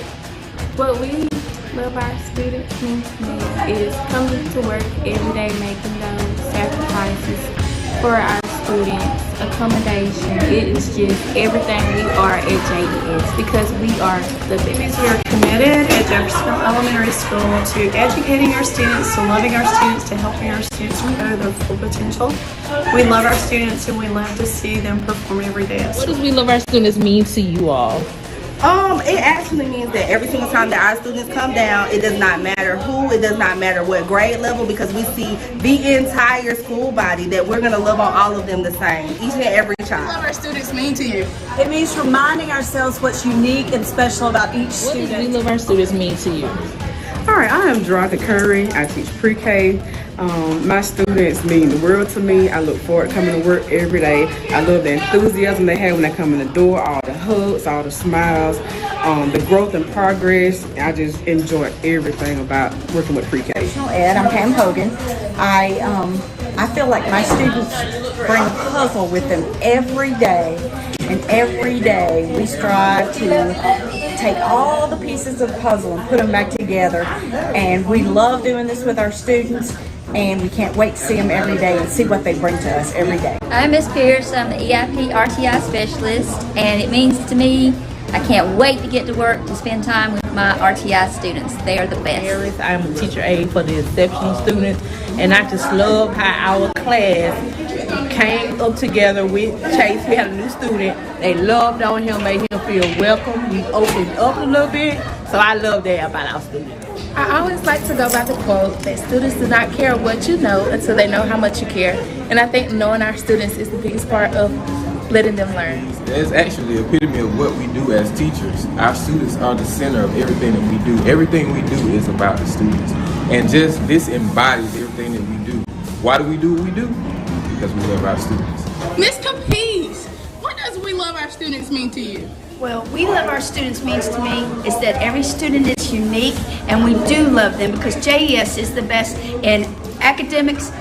What we love our students mean to me is coming to work every day, making those sacrifices for our students, accommodation. It is just everything we are at JES because we are the best. We are committed at Jefferson Elementary School to educating our students, to loving our students, to helping our students reach their full potential. We love our students and we love to see them perform every day. What does we love our students mean to you all? It actually means that every single time that our students come down, it does not matter who, it does not matter what grade level, because we see the entire school body that we're going to love on all of them the same, each and every child. What do our students mean to you? It means reminding ourselves what's unique and special about each What student. does we love our students mean to you? All right, I am Dorothy Curry. I teach pre-K. My students mean the world to me. I look forward to coming to work every day. I love the enthusiasm they have when they come in the door, all the hugs, all the smiles, the growth and progress. I just enjoy everything about working with pre-K. Ed, I'm Pam Hogan. I feel like my students bring a puzzle with them every day, and every day we strive to take all the pieces of the puzzle and put them back together, and we love doing this with our students, and we can't wait to see them every day and see what they bring to us every day. I'm Miss Pierce. I'm the EIP RTI specialist, and it means to me I can't wait to get to work to spend time with my RTI students. They are the best. I'm a teacher aide for the exceptional students, and I just love how our class came up together with Chase. We had a new student. They loved on him, made him feel welcome. We opened up a little bit, so I love that about our students. I always like to go by the quote that students do not care what you know until they know how much you care. And I think knowing our students is the biggest part of letting them learn. It's actually the epitome of what we do as teachers. Our students are the center of everything that we do. Everything we do is about the students. And just this embodies everything that we do. Why do we do what we do? Because we love our students. Ms. Capiz, what does we love our students mean to you? Well, we love our students means to me is that every student is unique, and we do love them because JES is the best in academics,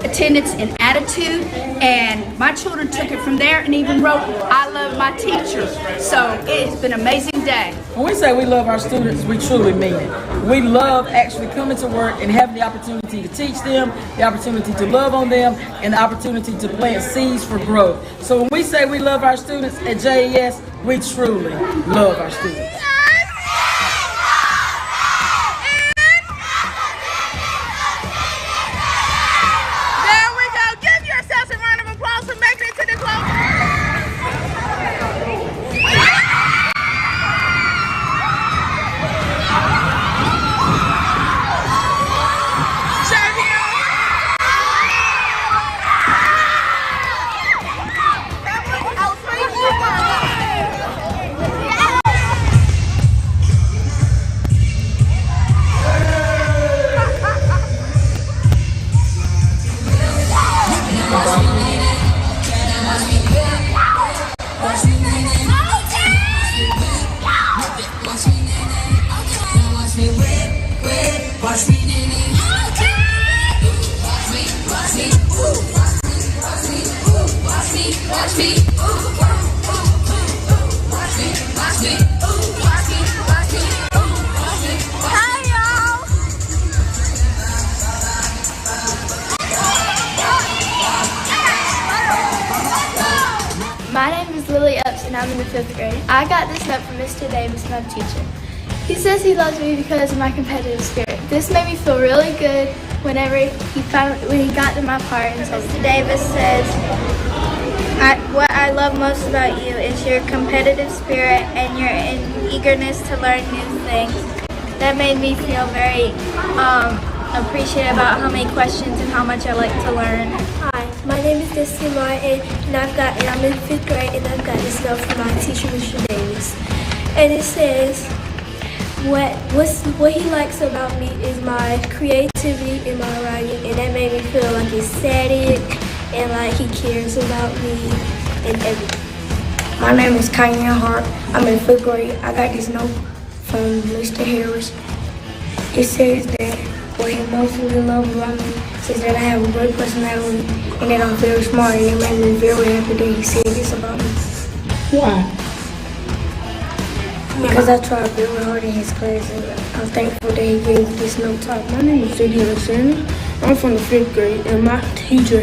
attendance, and attitude, and my children took it from there and even wrote, I love my teachers. So it has been an amazing day. When we say we love our students, we truly mean it. We love actually coming to work and having the opportunity to teach them, the opportunity to love on them, and the opportunity to plant seeds for growth. So when we say we love our students at JES, we truly love our students. I'm in the 5th grade. I got this note from Mr. Davis, my teacher. He says he loves me because of my competitive spirit. This made me feel really good whenever when he got to my part and told me. Mr. Davis says, what I love most about you is your competitive spirit and your eagerness to learn new things. That made me feel very appreciative about how many questions and how much I like to learn. Hi, my name is Destiny Martin, and I'm in 5th grade, and I've got this note from my teacher, Mr. Davis. And it says, what he likes about me is my creativity in my writing, and that made me feel like ecstatic and like he cares about me and everything. My name is Kanye Hart. I'm in 5th grade. I got this note from Mr. Harris. It says that what he mostly loves about me is that I have a great personality and that I'm very smart, and it made me very happy that he said this about me. Why? Because I tried very hard in his class, and I'm thankful that he gave me this note. My name is Sadie Alexander. I'm from the 5th grade, and my teacher,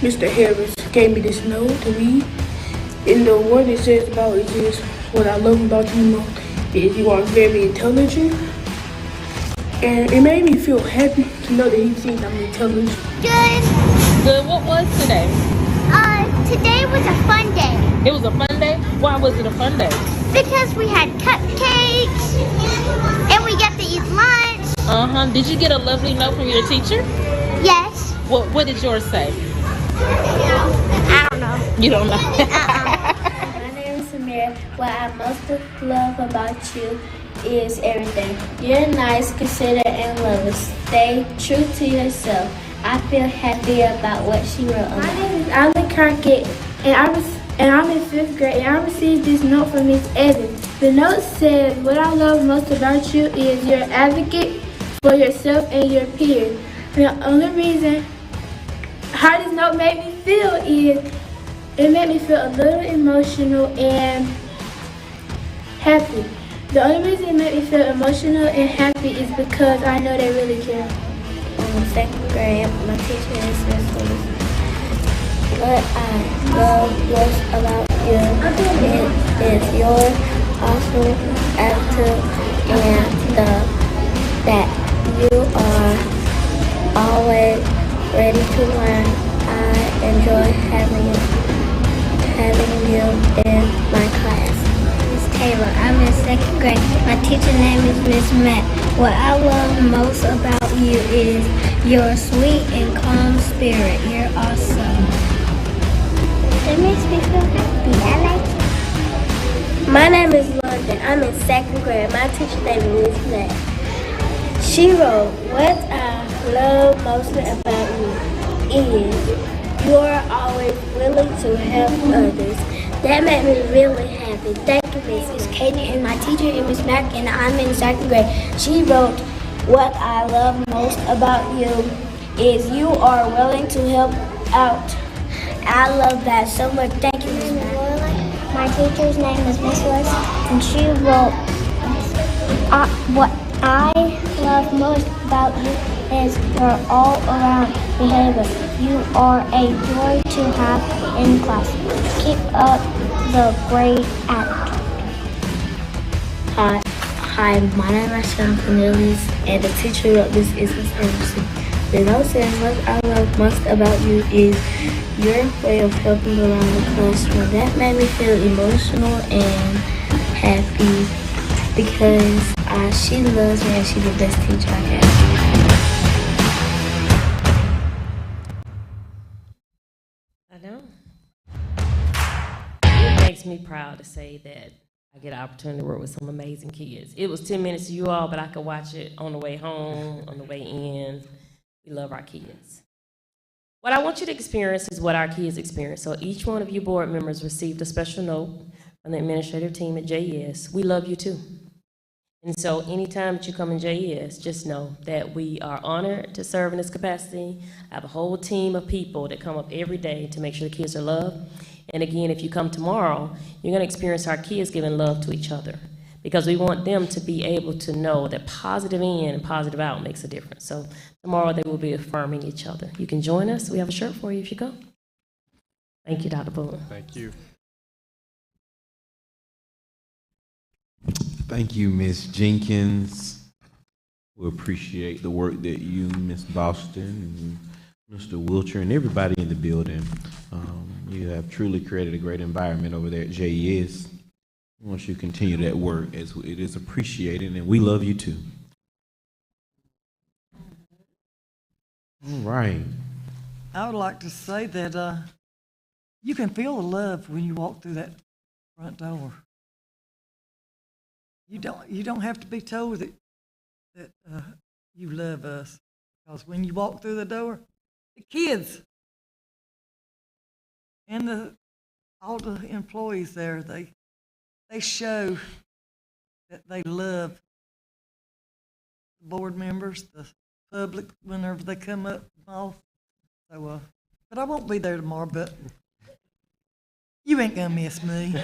Mr. Harris, gave me this note to read. And the word it says about it is, what I love about you most is you are very intelligent. And it made me feel happy to know that he thinks I'm intelligent. Good. What was today? Today was a fun day. It was a fun day? Why was it a fun day? Because we had cupcakes and we got to eat lunch. Did you get a lovely note from your teacher? Yes. What did yours say? I don't know. You don't know? My name is Samir. What I most love about you is everything. You're nice, considerate, and loving. Stay true to yourself. I feel happy about what she wrote. My name is Alan Crockett, and I'm in 5th grade, and I received this note from Miss Evans. The note says, what I love most about you is your advocate for yourself and your peers. And the only reason how this note made me feel is it made me feel a little emotional and happy. The only reason it made me feel emotional and happy is because I know they really care. In 2nd grade, my teacher is Miss Willis. What I love most about you is your awesome attitude and that you are always ready to learn. I enjoy having you in my class. Miss Taylor, I'm in 2nd grade. My teacher name is Miss Matt. What I love most about you is your sweet and calm spirit. You're awesome. It makes me feel happy. I like it. My name is London. I'm in 2nd grade. My teacher name is Miss Matt. She wrote, what I love mostly about you is you're always willing to help others. That made me really happy. Thank you, Miss Katie, and my teacher is Miss Mack, and I'm in 2nd grade. She wrote, what I love most about you is you are willing to help out. I love that so much. Thank you, Miss Mack. My teacher's name is Miss West, and she wrote, what I love most about you is your all-around behavior. You are a joy to have in class. Keep up the great attitude. Hi, my name is Sean Cornelius, and the teacher wrote this is Miss Anderson. The note says, what I love most about you is your way of helping around the classroom. That made me feel emotional and happy because she loves me and she's the best teacher I have. I know. It makes me proud to say that I get an opportunity to work with some amazing kids. It was 10 minutes to you all, but I could watch it on the way home, on the way in. We love our kids. What I want you to experience is what our kids experience. So each one of you board members received a special note from the administrative team at JES. We love you too. And so anytime that you come in JES, just know that we are honored to serve in this capacity. I have a whole team of people that come up every day to make sure the kids are loved. And again, if you come tomorrow, you're going to experience our kids giving love to each other because we want them to be able to know that positive in and positive out makes a difference. So tomorrow they will be affirming each other. You can join us. We have a shirt for you if you go. Thank you, Dr. Buller. Thank you. Thank you, Ms. Jenkins. We appreciate the work that you, Ms. Boston, and Mr. Wilcher, and everybody in the building. You have truly created a great environment over there at JES. I want you to continue that work, as it is appreciated, and we love you too. All right. I would like to say that you can feel the love when you walk through that front door. You don't have to be told that you love us, because when you walk through the door, the kids and all the employees there, they show that they love the board members, the public, whenever they come up and all. So, but I won't be there tomorrow, but you ain't gonna miss me.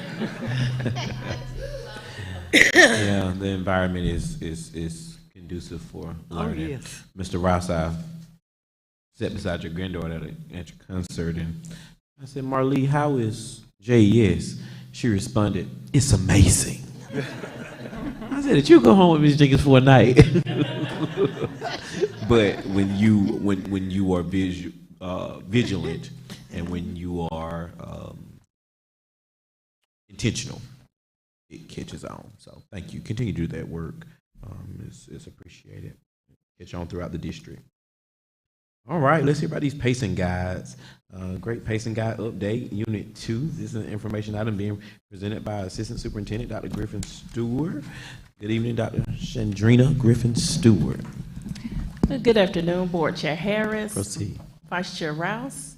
Yeah, the environment is conducive for learning. Oh, yes. Mr. Ross, I sat beside your granddaughter at your concert, and I said, Marlee, how is JES? She responded, it's amazing. I said, did you go home with Ms. Jenkins for a night? But when you are vigilant, and when you are intentional, it catches on. So thank you. Continue to do that work. It's appreciated. Catch on throughout the district. All right, let's hear about these pacing guides. Great pacing guide update, Unit 2. This is an information item being presented by Assistant Superintendent Dr. Griffin Stewart. Good evening, Dr. Chandrina Griffin Stewart. Good afternoon, Board Chair Harris. Proceed. Vice Chair Rouse,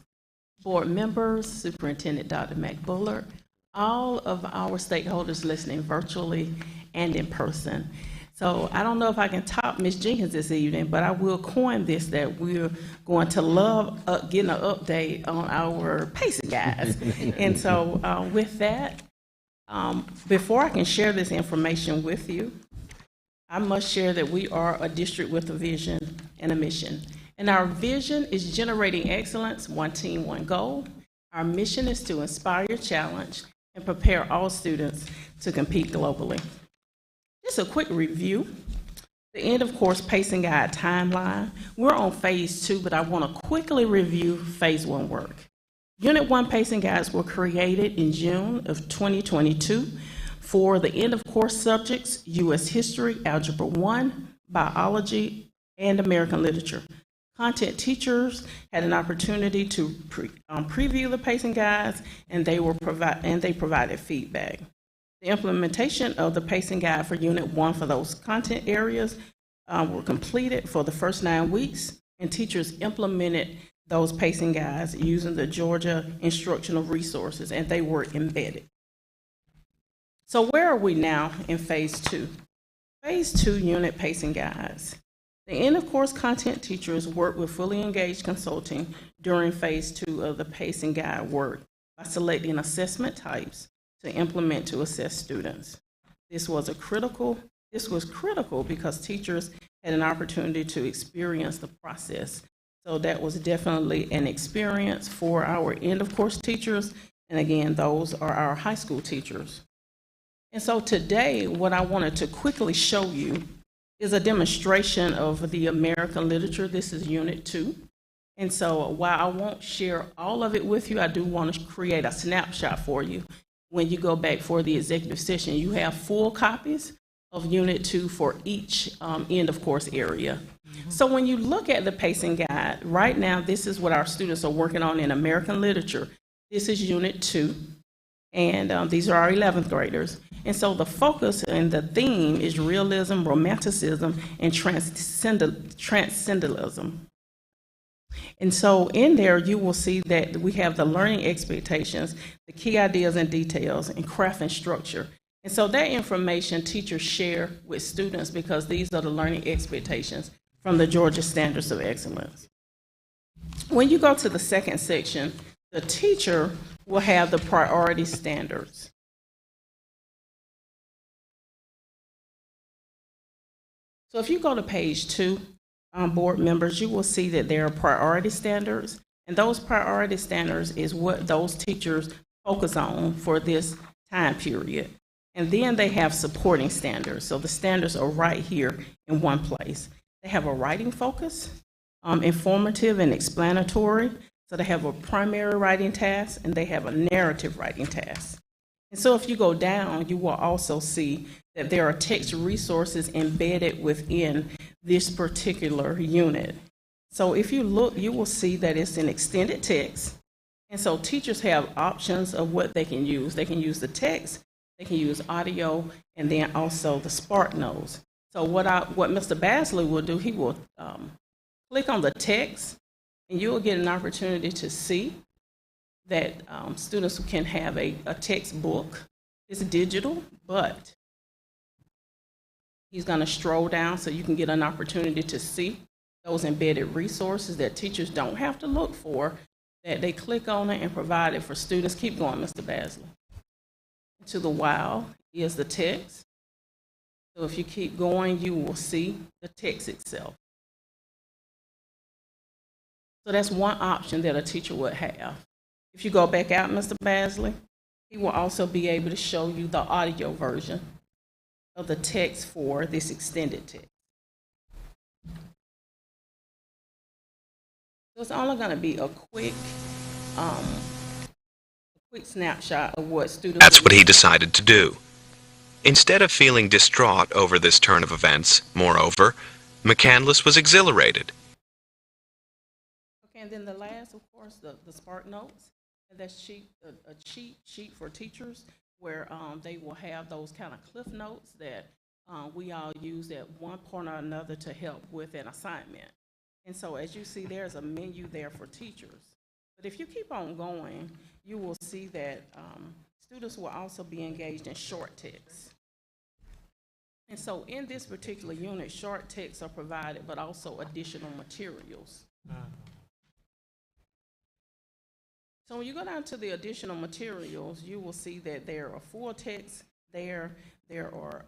board members, Superintendent Dr. McBullard, all of our stakeholders listening virtually and in person. So I don't know if I can top Ms. Jenkins this evening, but I will coin this, that we're going to love getting an update on our pacing guides. And so with that, before I can share this information with you, I must share that we are a district with a vision and a mission. And our vision is generating excellence, one team, one goal. Our mission is to inspire, challenge, and prepare all students to compete globally. Just a quick review. The end of course pacing guide timeline. We're on phase 2, but I want to quickly review phase 1 work. Unit 1 pacing guides were created in June of 2022 for the end of course subjects, U.S. History, Algebra 1, Biology, and American Literature. Content teachers had an opportunity to preview the pacing guides, and they provided feedback. The implementation of the pacing guide for Unit 1 for those content areas were completed for the first 9 weeks, and teachers implemented those pacing guides using the Georgia instructional resources, and they were embedded. So where are we now in phase 2? Phase 2 unit pacing guides. The end of course content teachers work with fully engaged consulting during phase 2 of the pacing guide work by selecting assessment types to implement to assess students. This was critical because teachers had an opportunity to experience the process. So that was definitely an experience for our end of course teachers. And again, those are our high school teachers. And so today, what I wanted to quickly show you is a demonstration of the American literature. This is Unit 2. And so while I won't share all of it with you, I do want to create a snapshot for you. When you go back for the executive session, you have full copies of Unit 2 for each end of course area. So when you look at the pacing guide, right now, this is what our students are working on in American literature. This is Unit 2, and these are our 11th graders. And so the focus and the theme is realism, romanticism, and transcendentalism. And so in there, you will see that we have the learning expectations, the key ideas and details, and craft and structure. And so that information teachers share with students because these are the learning expectations from the Georgia Standards of Excellence. When you go to the second section, the teacher will have the priority standards. So if you go to page 2, board members, you will see that there are priority standards, and those priority standards is what those teachers focus on for this time period. And then they have supporting standards. So the standards are right here in one place. They have a writing focus, informative and explanatory. So they have a primary writing task and they have a narrative writing task. And so if you go down, you will also see that there are text resources embedded within this particular unit. So if you look, you will see that it's an extended text. And so teachers have options of what they can use. They can use the text, they can use audio, and then also the Spark Notes. So what Mr. Basley will do, he will click on the text, and you will get an opportunity to see that students can have a textbook. It's digital, but he's going to stroll down so you can get an opportunity to see those embedded resources that teachers don't have to look for, that they click on it and provide it for students. Keep going, Mr. Basley. To the wow is the text. So if you keep going, you will see the text itself. So that's one option that a teacher would have. If you go back out, Mr. Basley, he will also be able to show you the audio version of the text for this extended text. So it's only going to be a quick snapshot of what students. That's what he decided to do. Instead of feeling distraught over this turn of events, moreover, McCandless was exhilarated. Okay, and then the last, of course, the Spark Notes. And that's a cheat sheet for teachers where they will have those kind of cliff notes that we all use at one point or another to help with an assignment. And so as you see, there's a menu there for teachers. But if you keep on going, you will see that students will also be engaged in short text. And so in this particular unit, short texts are provided, but also additional materials. So when you go down to the additional materials, you will see that there are full text there are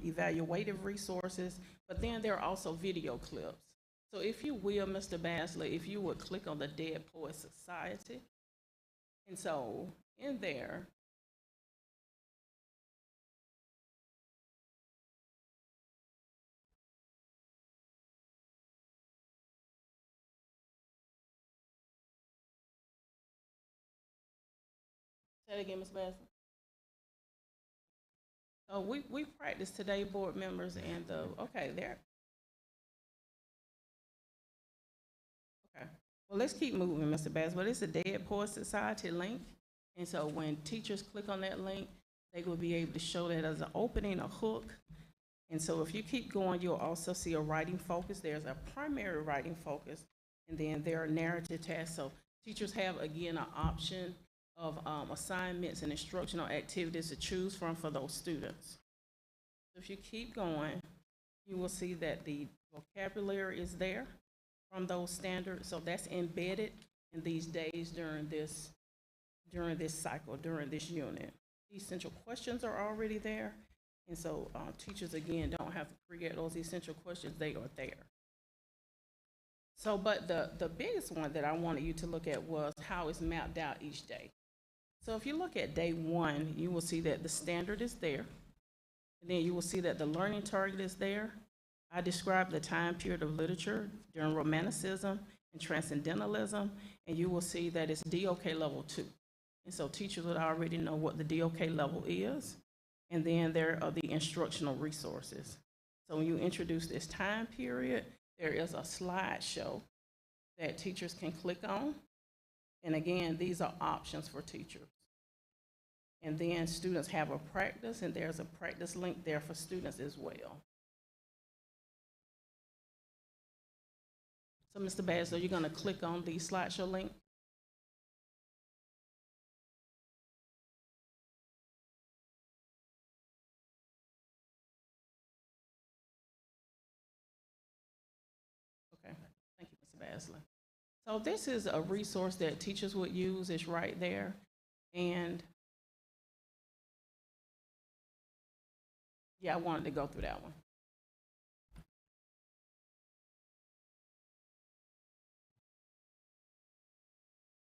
evaluative resources, but then there are also video clips. So if you will, Mr. Basley, if you would click on the Dead Poets Society, and so in there, say it again, Ms. Basley. So we practiced today, board members, and okay, there. Okay. Well, let's keep moving, Mr. Bass. But it's a Dead Poets Society link. And so when teachers click on that link, they will be able to show that as an opening, a hook. And so if you keep going, you'll also see a writing focus. There's a primary writing focus, and then there are narrative tasks. So teachers have, again, an option of assignments and instructional activities to choose from for those students. So if you keep going, you will see that the vocabulary is there from those standards. So that's embedded in these days during this cycle, during this unit. The essential questions are already there. And so teachers, again, don't have to create those essential questions. They are there. So, but the biggest one that I wanted you to look at was how it's mapped out each day. So if you look at day one, you will see that the standard is there. And then you will see that the learning target is there. I described the time period of literature during Romanticism and Transcendentalism, and you will see that it's DOK level 2. And so teachers would already know what the DOK level is. And then there are the instructional resources. So when you introduce this time period, there is a slideshow that teachers can click on. And again, these are options for teachers. And then students have a practice, and there's a practice link there for students as well. So Mr. Bass, are you going to click on the slideshow link? Okay, thank you, Mr. Basley. So this is a resource that teachers would use. It's right there. And yeah, I wanted to go through that one.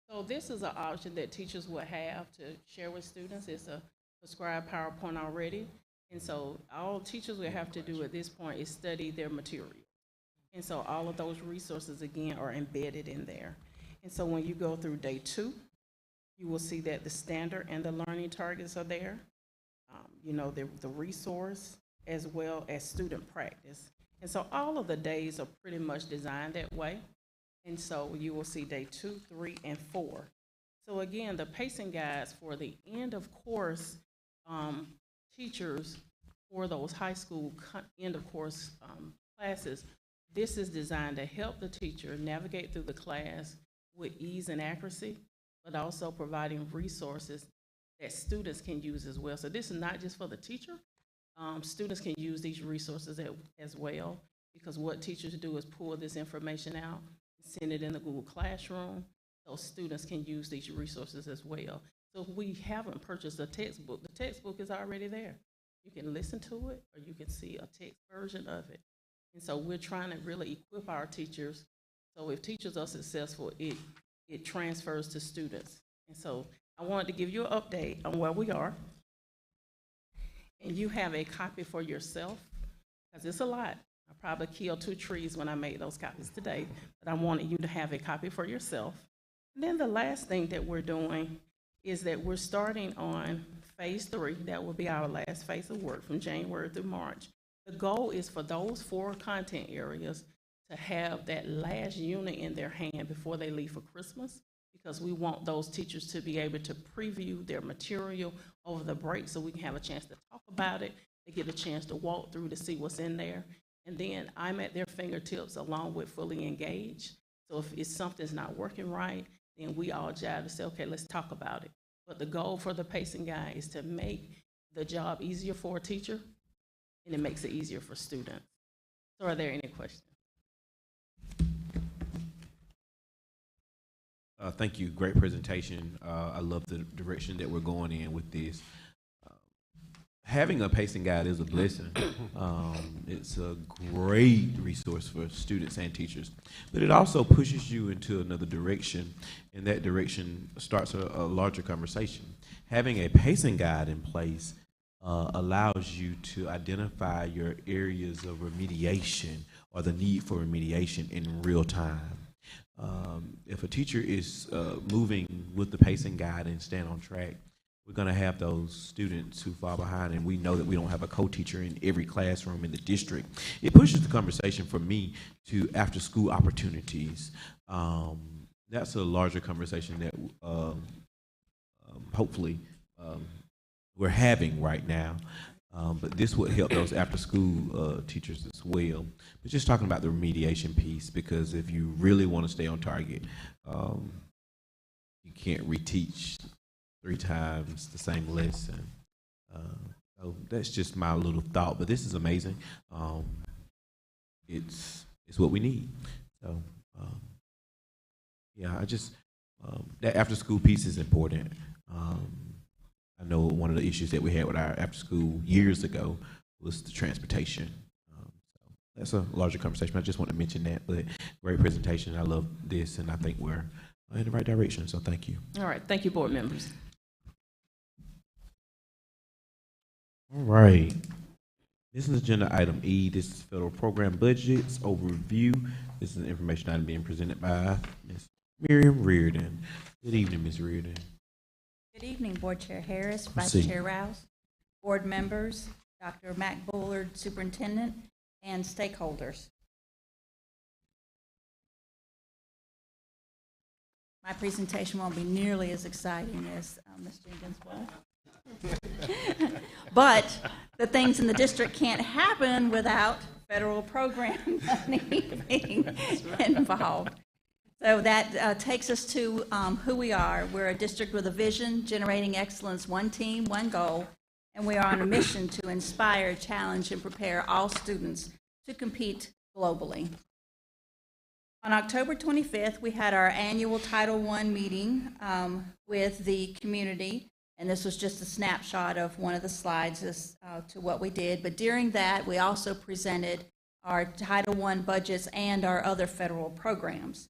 So this is an option that teachers would have to share with students. It's a prescribed PowerPoint already. And so all teachers will have to do at this point is study their material. And so all of those resources, again, are embedded in there. And so when you go through day 2, you will see that the standard and the learning targets are there. You know, the resource as well as student practice. And so all of the days are pretty much designed that way. And so you will see day 2, 3, and 4. So again, the pacing guides for the end of course teachers for those high school end of course classes, this is designed to help the teacher navigate through the class with ease and accuracy, but also providing resources that students can use as well. So this is not just for the teacher. Students can use these resources as well, because what teachers do is pull this information out, send it in the Google Classroom, so students can use these resources as well. So if we haven't purchased a textbook, the textbook is already there. You can listen to it, or you can see a text version of it. And so we're trying to really equip our teachers. So if teachers are successful, it transfers to students. And so I wanted to give you an update on where we are. And you have a copy for yourself, because it's a lot. I probably killed 2 trees when I made those copies today, but I wanted you to have a copy for yourself. And then the last thing that we're doing is that we're starting on phase 3. That will be our last phase of work from January through March. The goal is for those 4 content areas to have that last unit in their hand before they leave for Christmas, because we want those teachers to be able to preview their material over the break so we can have a chance to talk about it. They get a chance to walk through to see what's in there. And then I'm at their fingertips along with Fully Engaged. So if something's not working right, then we all jive to say, okay, let's talk about it. But the goal for the pacing guide is to make the job easier for a teacher, and it makes it easier for students. So are there any questions? Thank you. Great presentation. I love the direction that we're going in with this. Having a pacing guide is a blessing. It's a great resource for students and teachers, but it also pushes you into another direction, and that direction starts a larger conversation. Having a pacing guide in place allows you to identify your areas of remediation or the need for remediation in real time. If a teacher is moving with the pacing guide and staying on track, we're going to have those students who fall behind, and we know that we don't have a co-teacher in every classroom in the district. It pushes the conversation for me to after-school opportunities. That's a larger conversation that hopefully we're having right now. But this would help those after-school teachers as well. But just talking about the remediation piece, because if you really want to stay on target, you can't reteach 3 times the same lesson. So that's just my little thought. But this is amazing. It's what we need. So yeah, I just that after-school piece is important. I know one of the issues that we had with our after school years ago was the transportation. So that's a larger conversation. I just want to mention that, but great presentation. I love this, and I think we're in the right direction, so thank you. All right, thank you, board members. All right. This is agenda item E. This is federal program budgets overview. This is an information item being presented by Ms. Miriam Reardon. Good evening, Ms. Reardon. Good evening, Board Chair Harris, Vice Chair Rouse, board members, Dr. Mac Bullard, Superintendent, and stakeholders. My presentation won't be nearly as exciting as Ms. Jenkins was. But the things in the district can't happen without federal program money being involved. So that takes us to who we are. We're a district with a vision, generating excellence, one team, one goal, and we are on a mission to inspire, challenge, and prepare all students to compete globally. On October 25th, we had our annual Title I meeting with the community, and this was just a snapshot of one of the slides as to what we did. But during that, we also presented our Title I budgets and our other federal programs.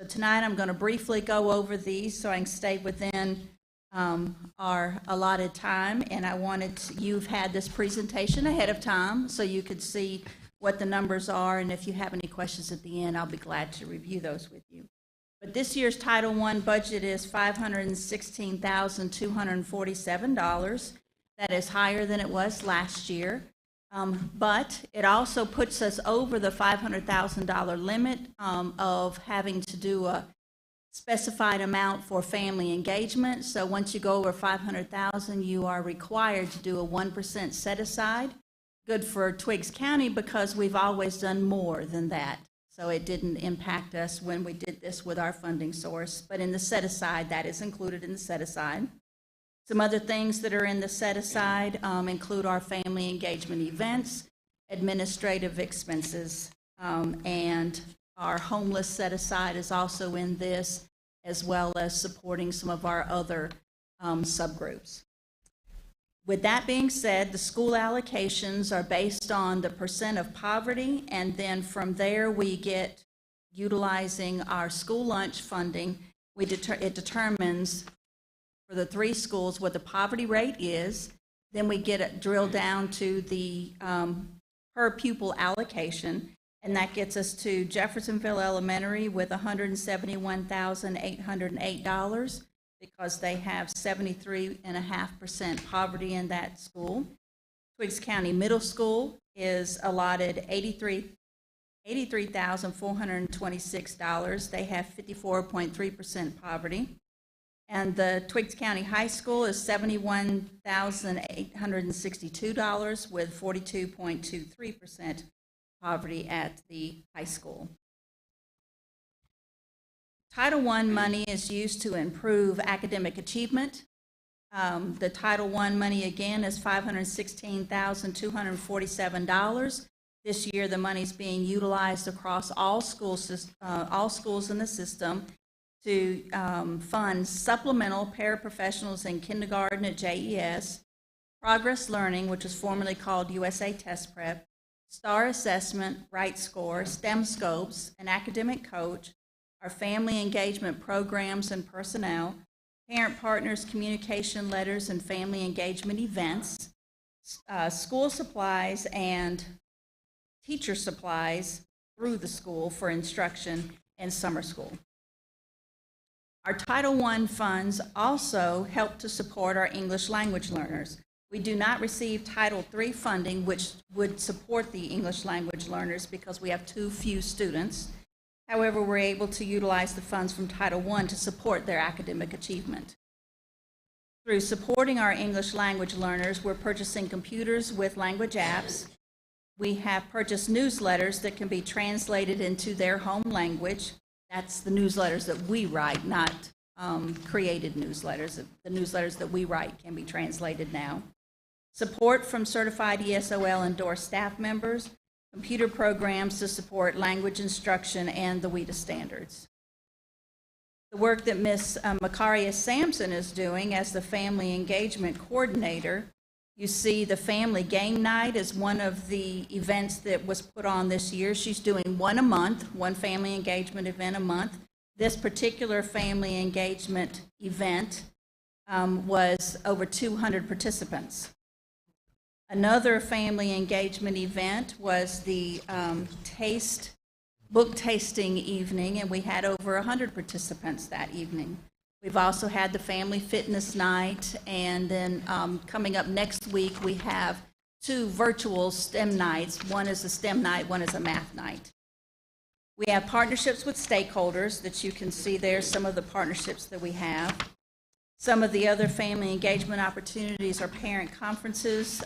So tonight I'm going to briefly go over these so I can stay within our allotted time, and I wanted you've had this presentation ahead of time so you could see what the numbers are, and if you have any questions at the end, I'll be glad to review those with you. But this year's Title I budget is $516,247. That is higher than it was last year, but it also puts us over the $500,000 limit of having to do a specified amount for family engagement. So once you go over 500,000, you are required to do a 1% set aside. Good for Twiggs County because we've always done more than that. So it didn't impact us when we did this with our funding source. But in the set aside, that is included in the set aside. Some other things that are in the set aside include our family engagement events, administrative expenses, and our homeless set aside is also in this, as well as supporting some of our other subgroups. With that being said, the school allocations are based on the percent of poverty, and then from there we get, utilizing our school lunch funding, it determines for the 3 schools what the poverty rate is. Then we get it drilled down to the per pupil allocation, and that gets us to Jeffersonville Elementary with $171,808 because they have 73.5% poverty in that school. Twiggs County Middle School is allotted $83,426. They have 54.3% poverty. And the Twiggs County High School is $71,862 with 42.23% poverty at the high school. Title I money is used to improve academic achievement. The Title I money again is $516,247. This year the money is being utilized across all schools in the system to fund supplemental paraprofessionals in kindergarten at JES, Progress Learning, which was formerly called USA Test Prep, STAR Assessment, Right Score, STEM Scopes, an academic coach, our family engagement programs and personnel, parent partners, communication letters, and family engagement events, school supplies and teacher supplies through the school for instruction and summer school. Our Title I funds also help to support our English language learners. We do not receive Title III funding, which would support the English language learners because we have too few students. However, we're able to utilize the funds from Title I to support their academic achievement. Through supporting our English language learners, we're purchasing computers with language apps. We have purchased newsletters that can be translated into their home language. That's the newsletters that we write, not created newsletters. The newsletters that we write can be translated now. Support from certified ESOL endorsed staff members, computer programs to support language instruction and the WIDA standards. The work that Ms. Makaria Sampson is doing as the family engagement coordinator, you see the family game night is one of the events that was put on this year. She's doing one a month, one family engagement event a month. This particular family engagement event was over 200 participants. Another family engagement event was the book tasting evening, and we had over 100 participants that evening. We've also had the family fitness night, and then coming up next week, we have 2 virtual STEM nights. One is a STEM night, one is a math night. We have partnerships with stakeholders that you can see there, some of the partnerships that we have. Some of the other family engagement opportunities are parent conferences,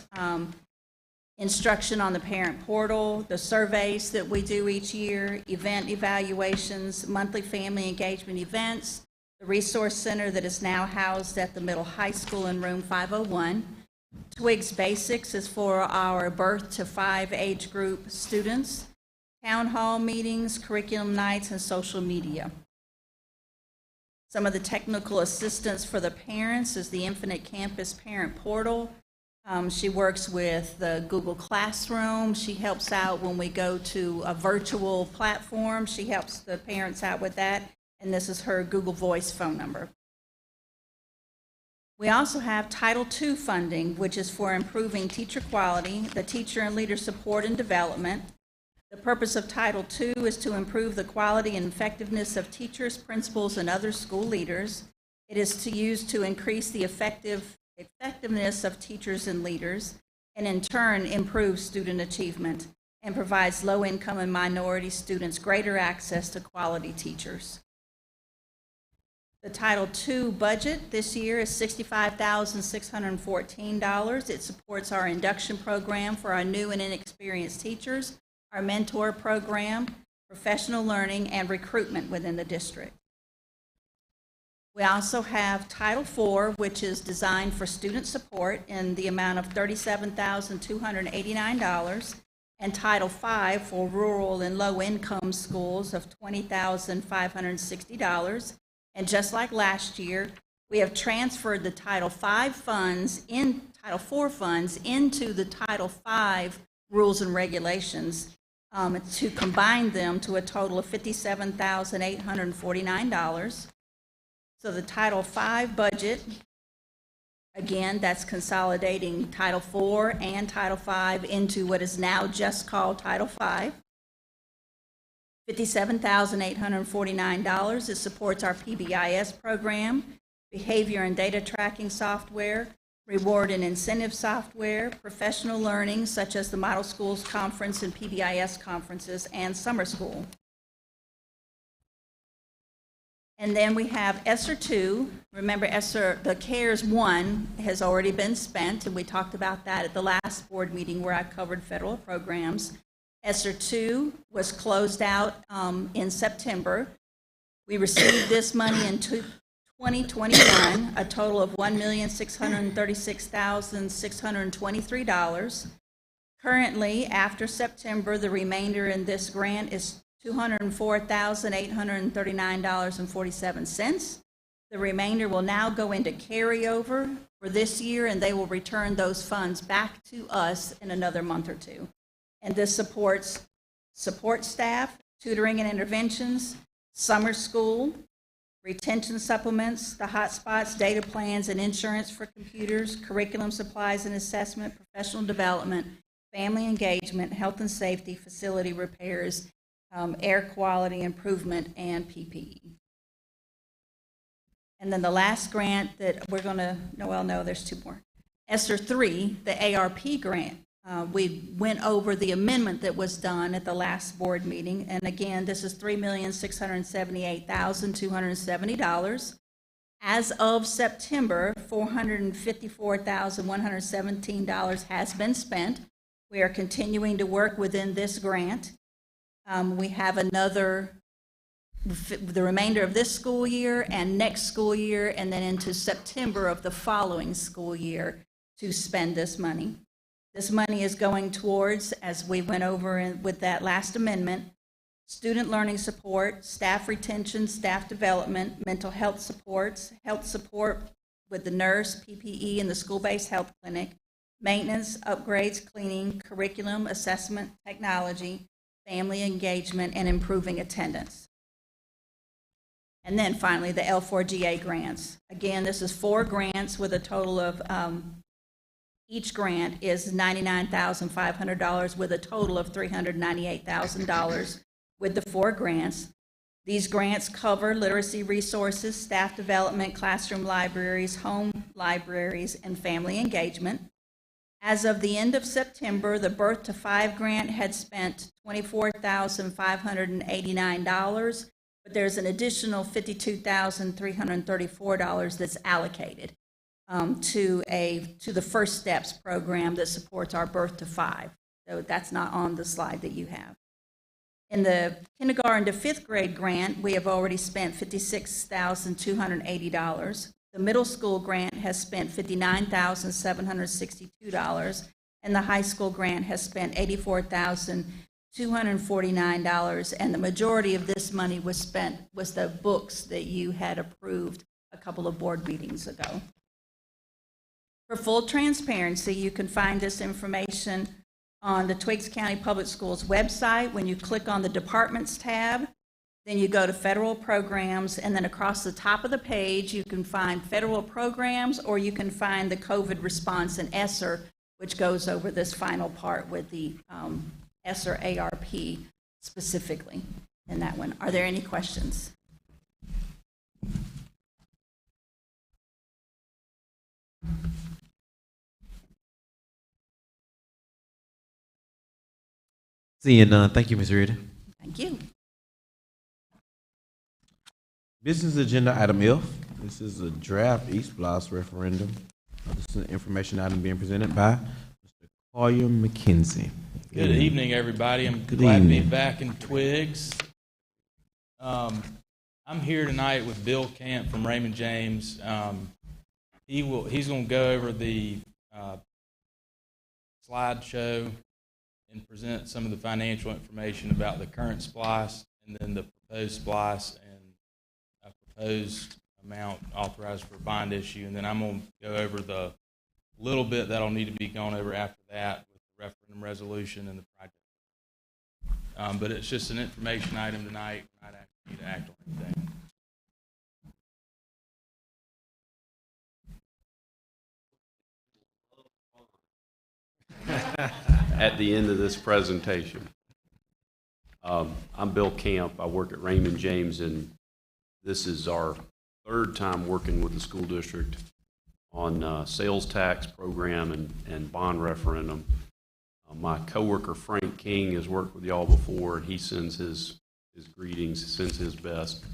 instruction on the parent portal, the surveys that we do each year, event evaluations, monthly family engagement events, the resource center that is now housed at the middle high school in room 501. Twiggs Basics is for our birth to 5 age group students, town hall meetings, curriculum nights, and social media. Some of the technical assistance for the parents is the Infinite Campus Parent Portal. She works with the Google Classroom. She helps out when we go to a virtual platform. She helps the parents out with that. And this is her Google Voice phone number. We also have Title II funding, which is for improving teacher quality, the teacher and leader support and development. The purpose of Title II is to improve the quality and effectiveness of teachers, principals, and other school leaders. It is to use to increase the effectiveness of teachers and leaders, and in turn improve student achievement, and provides low-income and minority students greater access to quality teachers. The Title II budget this year is $65,614. It supports our induction program for our new and inexperienced teachers, our mentor program, professional learning, and recruitment within the district. We also have Title IV, which is designed for student support in the amount of $37,289, and Title V for rural and low-income schools of $20,560. And just like last year, we have transferred the Title V funds Title IV funds into the Title V rules and regulations to combine them to a total of $57,849. So the Title V budget, again, that's consolidating Title IV and Title V into what is now just called Title V. $57,849. It supports our PBIS program, behavior and data tracking software, reward and incentive software, professional learning such as the Model Schools Conference and PBIS conferences, and summer school. And then we have ESSER 2. Remember, the CARES 1 has already been spent, and we talked about that at the last board meeting where I covered federal programs. ESSER 2 was closed out in September. We received this money in 2021, a total of $1,636,623. Currently, after September, the remainder in this grant is $204,839.47. The remainder will now go into carryover for this year, and they will return those funds back to us in another month or two. And this supports support staff, tutoring and interventions, summer school, retention supplements, the hotspots, data plans, and insurance for computers, curriculum supplies and assessment, professional development, family engagement, health and safety, facility repairs, air quality improvement, and PPE. And then the last grant that we're going to, there's two more. ESSER 3, the ARP grant. We went over the amendment that was done at the last board meeting, and again, this is $3,678,270. As of September, $454,117 has been spent. We are continuing to work within this grant. We have the remainder of this school year and next school year, and then into September of the following school year to spend this money. This money is going towards, as we went over with that last amendment, student learning support, staff retention, staff development, mental health supports, health support with the nurse, PPE, and the school-based health clinic, maintenance, upgrades, cleaning, curriculum, assessment, technology, family engagement, and improving attendance. And then finally, the L4GA grants. Again, this is 4 grants with a total of each grant is $99,500 with a total of $398,000 with the 4 grants. These grants cover literacy resources, staff development, classroom libraries, home libraries, and family engagement. As of the end of September, the Birth to 5 grant had spent $24,589, but there's an additional $52,334 that's allocated to the First Steps program that supports our Birth to 5. So that's not on the slide that you have. In the kindergarten to 5th grade grant, we have already spent $56,280. The middle school grant has spent $59,762, and the high school grant has spent $84,249, and the majority of this money was the books that you had approved a couple of board meetings ago. For full transparency, you can find this information on the Twiggs County Public Schools website when you click on the Departments tab. Then you go to federal programs, and then across the top of the page, you can find federal programs, or you can find the COVID response in ESSER, which goes over this final part with the ESSER ARP specifically in that one. Are there any questions? Seeing none, thank you, Ms. Reardon. Thank you. Business agenda item F. This is a draft East Blos referendum. This is an information item being presented by Mr. Collier McKenzie. Good evening, everybody. I'm Good glad to be evening. back in Twigs. I'm here tonight with Bill Camp from Raymond James. He's going to go over the slideshow and present some of the financial information about the current SPLOST and then the proposed SPLOST and a proposed amount authorized for bond issue. And then I'm going to go over the little bit that'll need to be gone over after that with the referendum resolution and the project. But it's just an information item tonight. We're not asking you to act on anything. At the end of this presentation. I'm Bill Camp. I work at Raymond James, and this is our third time working with the school district on sales tax program and bond referendum. My coworker Frank King has worked with y'all before, and he sends his greetings, sends his best.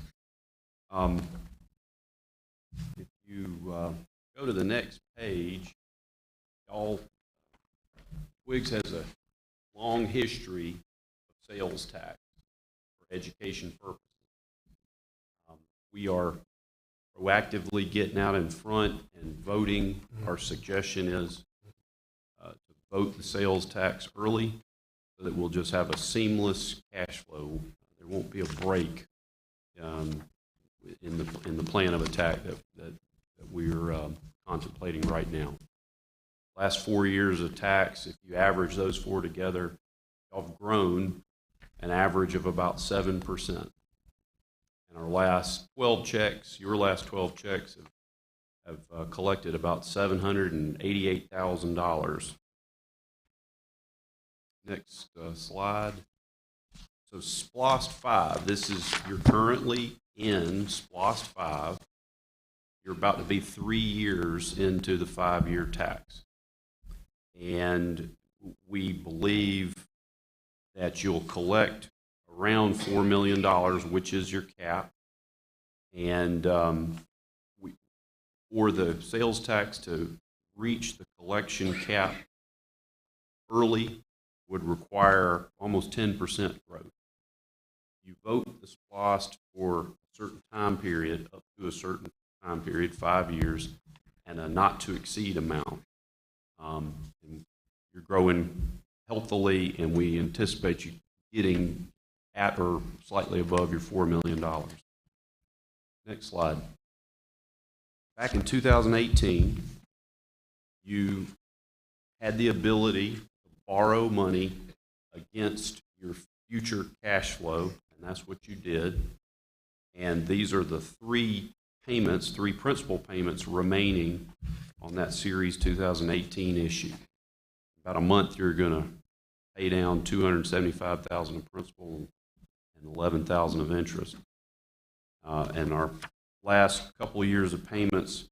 If you go to the next page, y'all, Twigs has a long history of sales tax for education purposes. We are proactively getting out in front and voting. Our suggestion is to vote the sales tax early so that we'll just have a seamless cash flow. There won't be a break in the plan of attack that we're contemplating right now. Last 4 years of tax, if you average those four together, y'all have grown an average of about 7%. And our last 12 checks, your last 12 checks have collected about $788,000. Next slide. So SPLOST 5, this is, you're currently in SPLOST 5. You're about to be 3 years into the 5-year tax. And we believe that you'll collect around $4 million, which is your cap. And for the sales tax to reach the collection cap early would require almost 10% growth. You vote the SPLOST for a certain time period, up to a certain time period, 5 years, and a not to exceed amount. And you're growing healthily, and we anticipate you getting at or slightly above your $4 million. Next slide. Back in 2018, you had the ability to borrow money against your future cash flow, and that's what you did. And these are the three principal payments remaining on that Series 2018 issue. About a month, you're going to pay down $275,000 of principal and $11,000 of interest. And our last couple of years of payments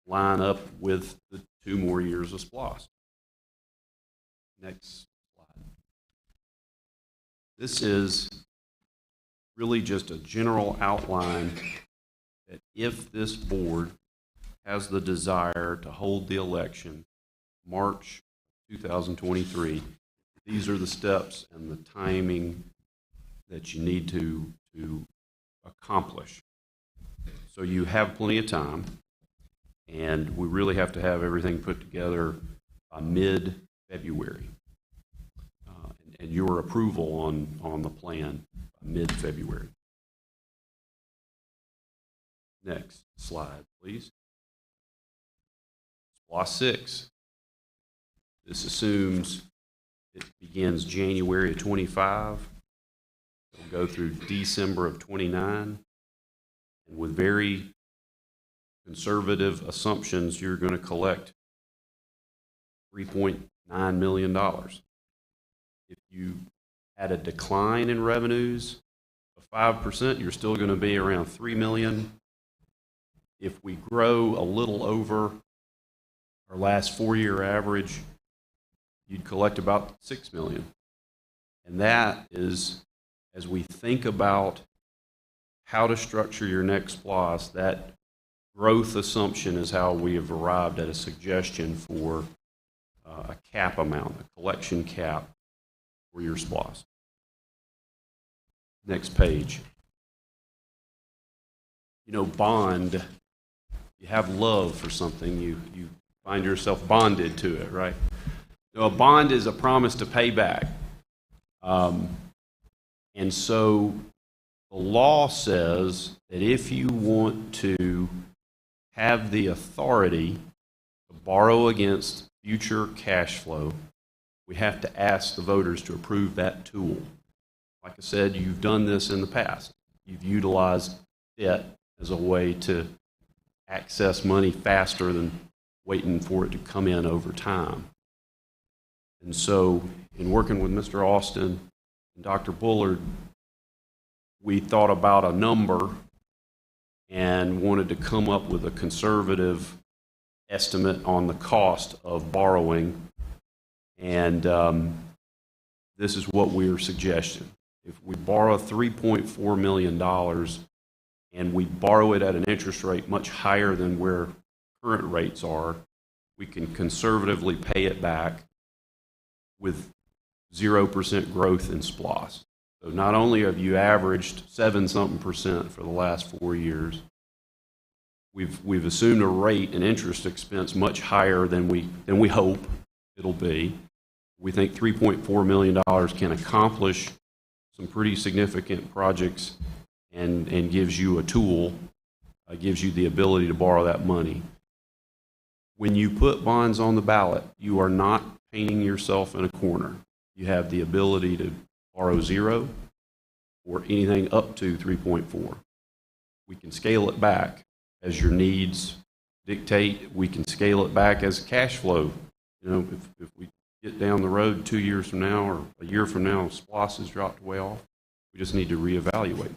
line up with the 2 more years of SPLOST. Next slide. This is really just a general outline that if this board has the desire to hold the election March 2023, these are the steps and the timing that you need to accomplish. So you have plenty of time, and we really have to have everything put together by mid-February. And your approval on the plan by mid-February. Next slide, please. SPLOST 6. This assumes it begins January of 25. go through December of 29, and with very conservative assumptions, you're going to collect $3.9 million. If you had a decline in revenues of 5%, you're still going to be around $3 million. If we grow a little over our last 4-year average, you'd collect about $6 million. And that is, as we think about how to structure your next SPLOST, that growth assumption is how we have arrived at a suggestion for a cap amount, a collection cap for your SPLOST. Next page. You know, bond, you have love for something, you find yourself bonded to it, right? So a bond is a promise to pay back. And so the law says that if you want to have the authority to borrow against future cash flow, we have to ask the voters to approve that tool. Like I said, you've done this in the past. You've utilized debt as a way to access money faster than waiting for it to come in over time. And so in working with Mr. Austin and Dr. Bullard, we thought about a number and wanted to come up with a conservative estimate on the cost of borrowing. And this is what we are suggesting. If we borrow $3.4 million and we borrow it at an interest rate much higher than where current rates are, we can conservatively pay it back with 0% growth in SPLOST. So not only have you averaged 7-something% for the last 4 years, we've assumed a rate and interest expense much higher than we hope it'll be. We think $3.4 million can accomplish some pretty significant projects and gives you a tool, gives you the ability to borrow that money. When you put bonds on the ballot, you are not painting yourself in a corner. You have the ability to borrow 0 or anything up to 3.4. We can scale it back as your needs dictate. We can scale it back as cash flow. You know, if we get down the road 2 years from now or a year from now, SPLOST has dropped way off, we just need to reevaluate.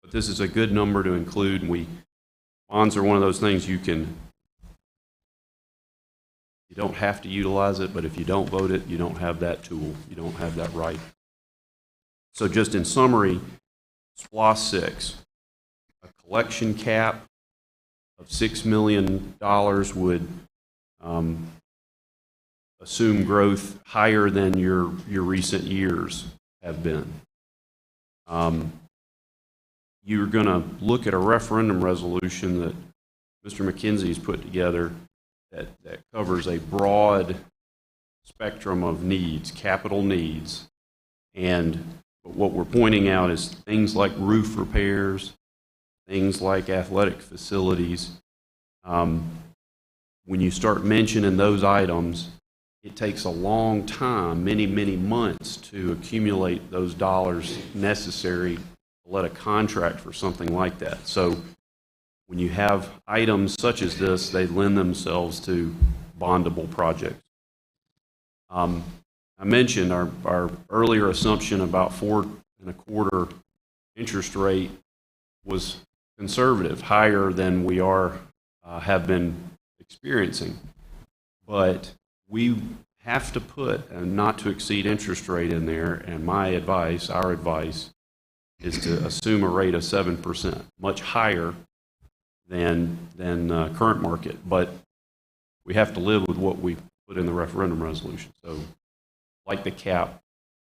But this is a good number to include, and bonds are one of those things you don't have to utilize it, but if you don't vote it, you don't have that tool. You don't have that right. So just in summary, SPLOST 6, a collection cap of $6 million would assume growth higher than your recent years have been. You're going to look at a referendum resolution that Mr. McKenzie's put together that covers a broad spectrum of needs, capital needs. And what we're pointing out is things like roof repairs, things like athletic facilities. When you start mentioning those items, it takes a long time, many, many months to accumulate those dollars necessary to let a contract for something like that. So when you have items such as this, they lend themselves to bondable projects. I mentioned our earlier assumption about 4.25% interest rate was conservative, higher than we have been experiencing. But we have to put a not to exceed interest rate in there, and our advice, is to assume a rate of 7%, much higher than current market. But we have to live with what we put in the referendum resolution. So, like the cap,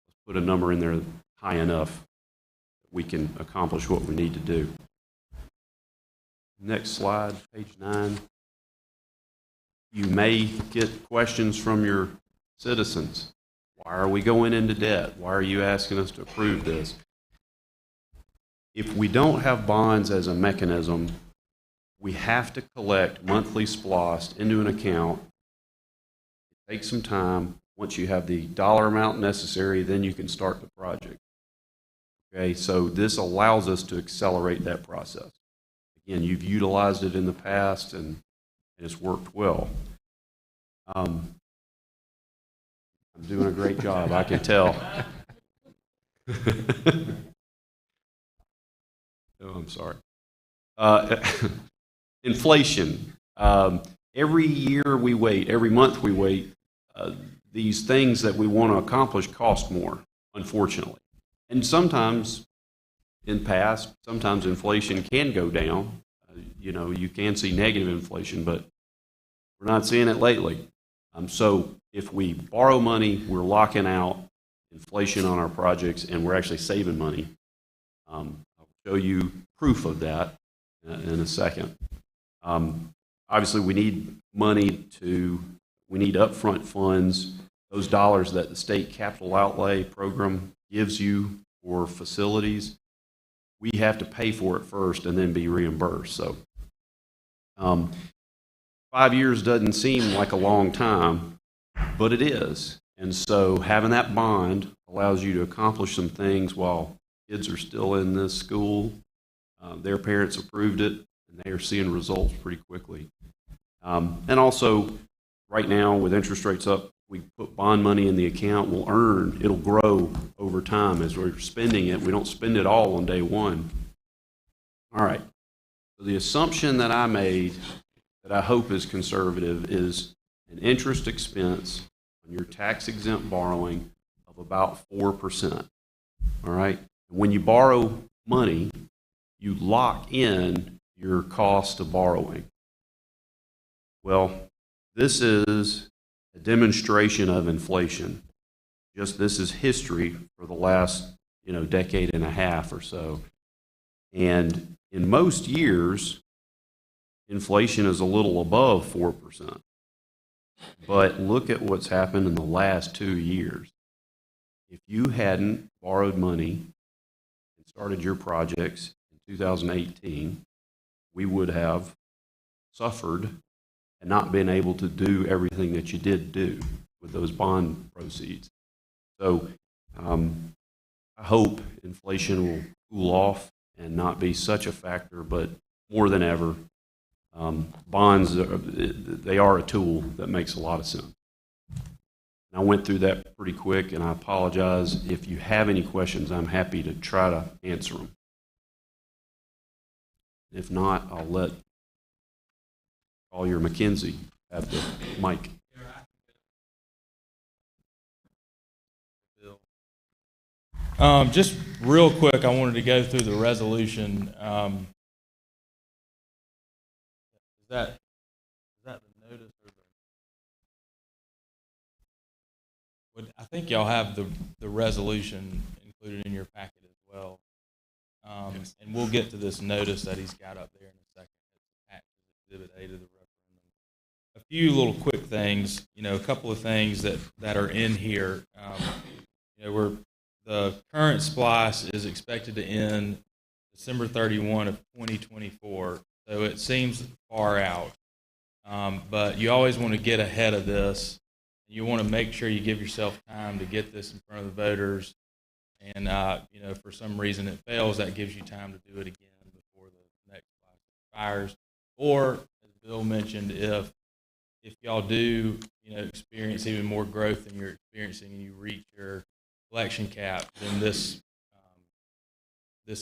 let's put a number in there high enough that we can accomplish what we need to do. Next slide, page 9. You may get questions from your citizens. Why are we going into debt? Why are you asking us to approve this? If we don't have bonds as a mechanism, we have to collect monthly SPLOST into an account. It takes some time. Once you have the dollar amount necessary, then you can start the project. Okay, so this allows us to accelerate that process. Again, you've utilized it in the past, and it's worked well. I'm doing a great job, I can tell. Oh, I'm sorry. Inflation. Every year we wait, every month we wait, these things that we want to accomplish cost more, unfortunately. And sometimes, sometimes inflation can go down. You can see negative inflation, but we're not seeing it lately. So if we borrow money, we're locking out inflation on our projects, and we're actually saving money. I'll show you proof of that in a second. Obviously, we need we need upfront funds, those dollars that the state capital outlay program gives you for facilities. We have to pay for it first and then be reimbursed. So 5 years doesn't seem like a long time, but it is. And so having that bond allows you to accomplish some things while kids are still in this school. Their parents approved it, and they are seeing results pretty quickly. And also, right now, with interest rates up, we put bond money in the account, it'll grow over time as we're spending it. We don't spend it all on day one. All right. So the assumption that I made, that I hope is conservative, is an interest expense on your tax-exempt borrowing of about 4%. All right? When you borrow money, you lock in your cost of borrowing. Well, this is a demonstration of inflation. This is history for the last, decade and a half or so. And in most years, inflation is a little above 4%. But look at what's happened in the last 2 years. If you hadn't borrowed money and started your projects in 2018, we would have suffered and not been able to do everything that you did do with those bond proceeds. So I hope inflation will cool off and not be such a factor, but more than ever, bonds, they are a tool that makes a lot of sense. I went through that pretty quick, and I apologize. If you have any questions, I'm happy to try to answer them. If not, I'll let Collier McKenzie have the mic. Just real quick, I wanted to go through the resolution. Is that the notice? I think y'all have the resolution included in your packet as well. Yes. And we'll get to this notice that he's got up there in a second. It's Exhibit A to the referendum. A few little quick things, a couple of things that are in here. The current SPLOST is expected to end December 31 of 2024, so it seems far out. But you always want to get ahead of this. You want to make sure you give yourself time to get this in front of the voters. And, if for some reason it fails, that gives you time to do it again before the next SPLOST expires. Or, as Bill mentioned, if y'all do, experience even more growth than you're experiencing and you reach your collection cap, then this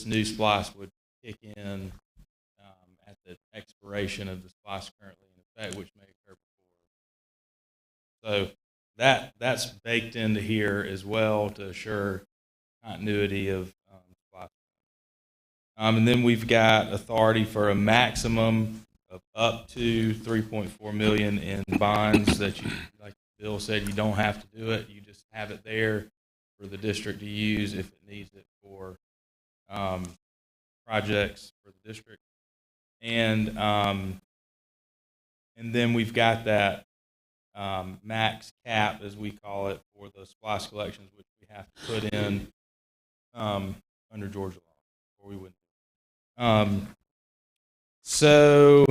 new SPLOST would kick in at the expiration of the SPLOST currently in effect, which may occur before. So that's baked into here as well to assure continuity of SPLOST. And then we've got authority for a maximum of up to $3.4 million in bonds that you, like Bill said, you don't have to do it. You just have it there for the district to use if it needs it for projects for the district. And then we've got that max cap, as we call it, for the SPLOST collections, which we have to put in under Georgia law, or we wouldn't. So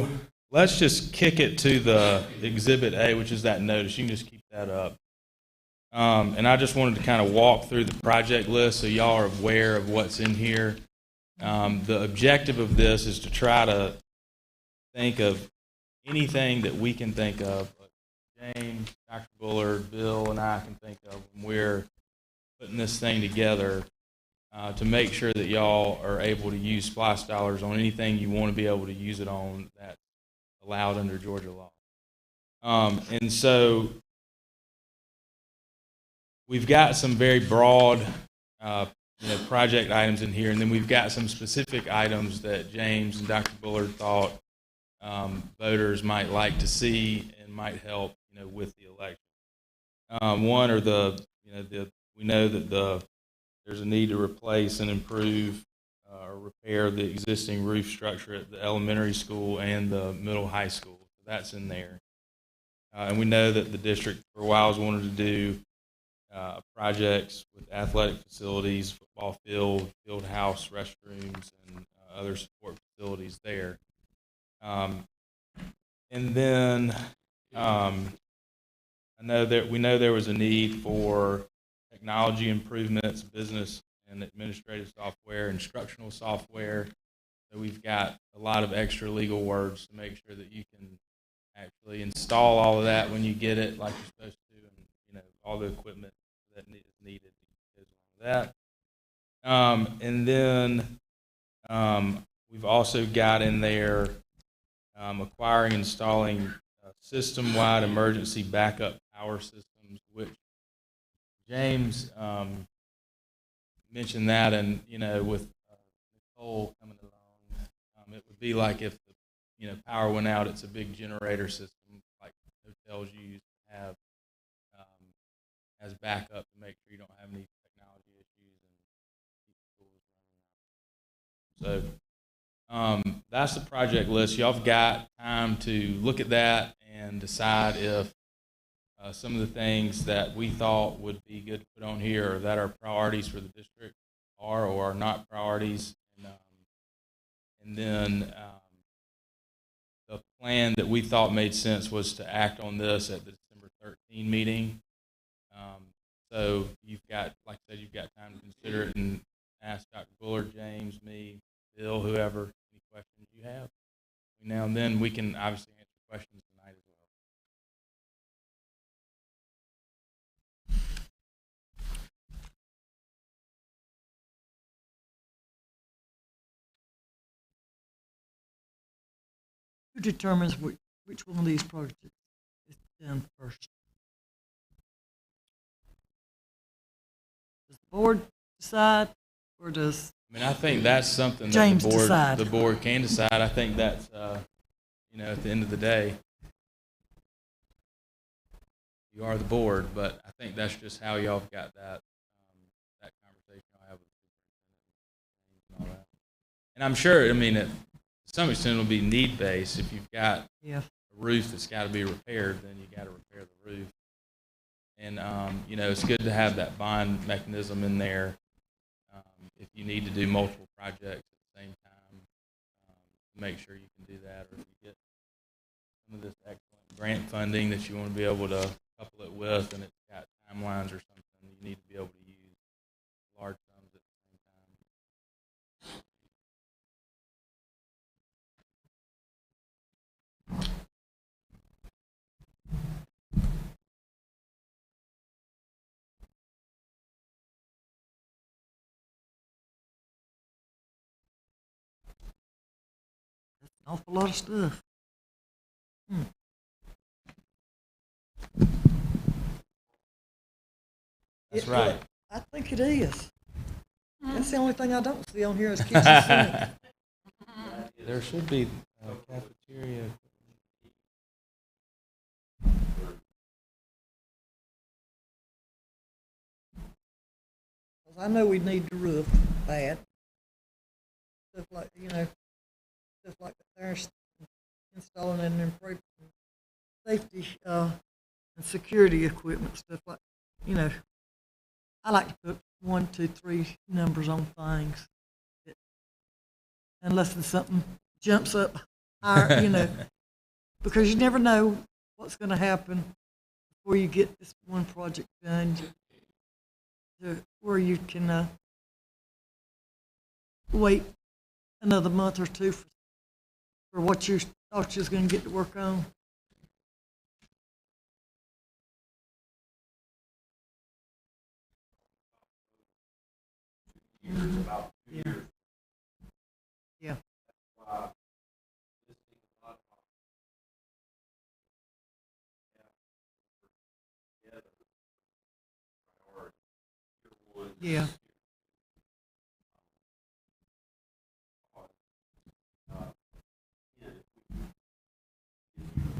let's just kick it to the Exhibit A, which is that notice. You can just keep that up. And I just wanted to kind of walk through the project list so y'all are aware of what's in here. The objective of this is to try to think of anything that we can think of. James, Dr. Bullard, Bill, and I can think of when we're putting this thing together to make sure that y'all are able to use SPLOST dollars on anything you want to be able to use it on that's allowed under Georgia law. And so we've got some very broad project items in here, and then we've got some specific items that James and Dr. Bullard thought voters might like to see and might help with the election. One are we know that there's a need to replace and improve or repair the existing roof structure at the elementary school and the middle high school. So that's in there. And we know that the district for a while has wanted to do projects with athletic facilities, football field, field house, restrooms, and other support facilities there. And then we know there was a need for technology improvements, business and administrative software, instructional software. So we've got a lot of extra legal words to make sure that you can actually install all of that when you get it like you're supposed to, and all the equipment that is needed goes along with that. And then we've also got in there acquiring and installing system-wide emergency backup power systems, which James mentioned that, and with Nicole coming along, it would be like if the power went out. It's a big generator system like hotels use to have as backup to make sure you don't have any technology issues and keep schools running. So that's the project list. Y'all have got time to look at that and decide if some of the things that we thought would be good to put on here or that are priorities for the district are or are not priorities. And then the plan that we thought made sense was to act on this at the December 13 meeting. So you've got, like I said, you've got time to consider it and ask Dr. Bullard, James, me, Bill, whoever, any questions you have. Now and then we can obviously answer questions tonight as Who determines which one of these projects is done first? Does the board decide, or does I think that's something that James decide? The board can decide. I think that's at the end of the day, you are the board, but I think that's just how y'all have got that conversation I have with the superintendent and all that. And I'm sure, to some extent, it'll be need based. If you've got a roof that's got to be repaired, then you got to repair the roof. And it's good to have that bond mechanism in there. If you need to do multiple projects at the same time, make sure you can do that. Or if you get some of this excellent grant funding that you want to be able to couple it with, and it's got timelines or something, you need to be able to use large sums at the same time. An awful lot of stuff. That's right. I think it is. That's the only thing I don't see on here is kitchen sink. There should be a cafeteria. I know we need the roof bad. Stuff like, stuff like that there, installing and improving safety and security equipment, stuff like, I like to put 1, 2, 3 numbers on things. Unless it's something jumps up higher, because you never know what's going to happen before you get this one project done, where you can wait another month or two for what you thought you was going to get to work on. Yeah. Yeah. Yeah.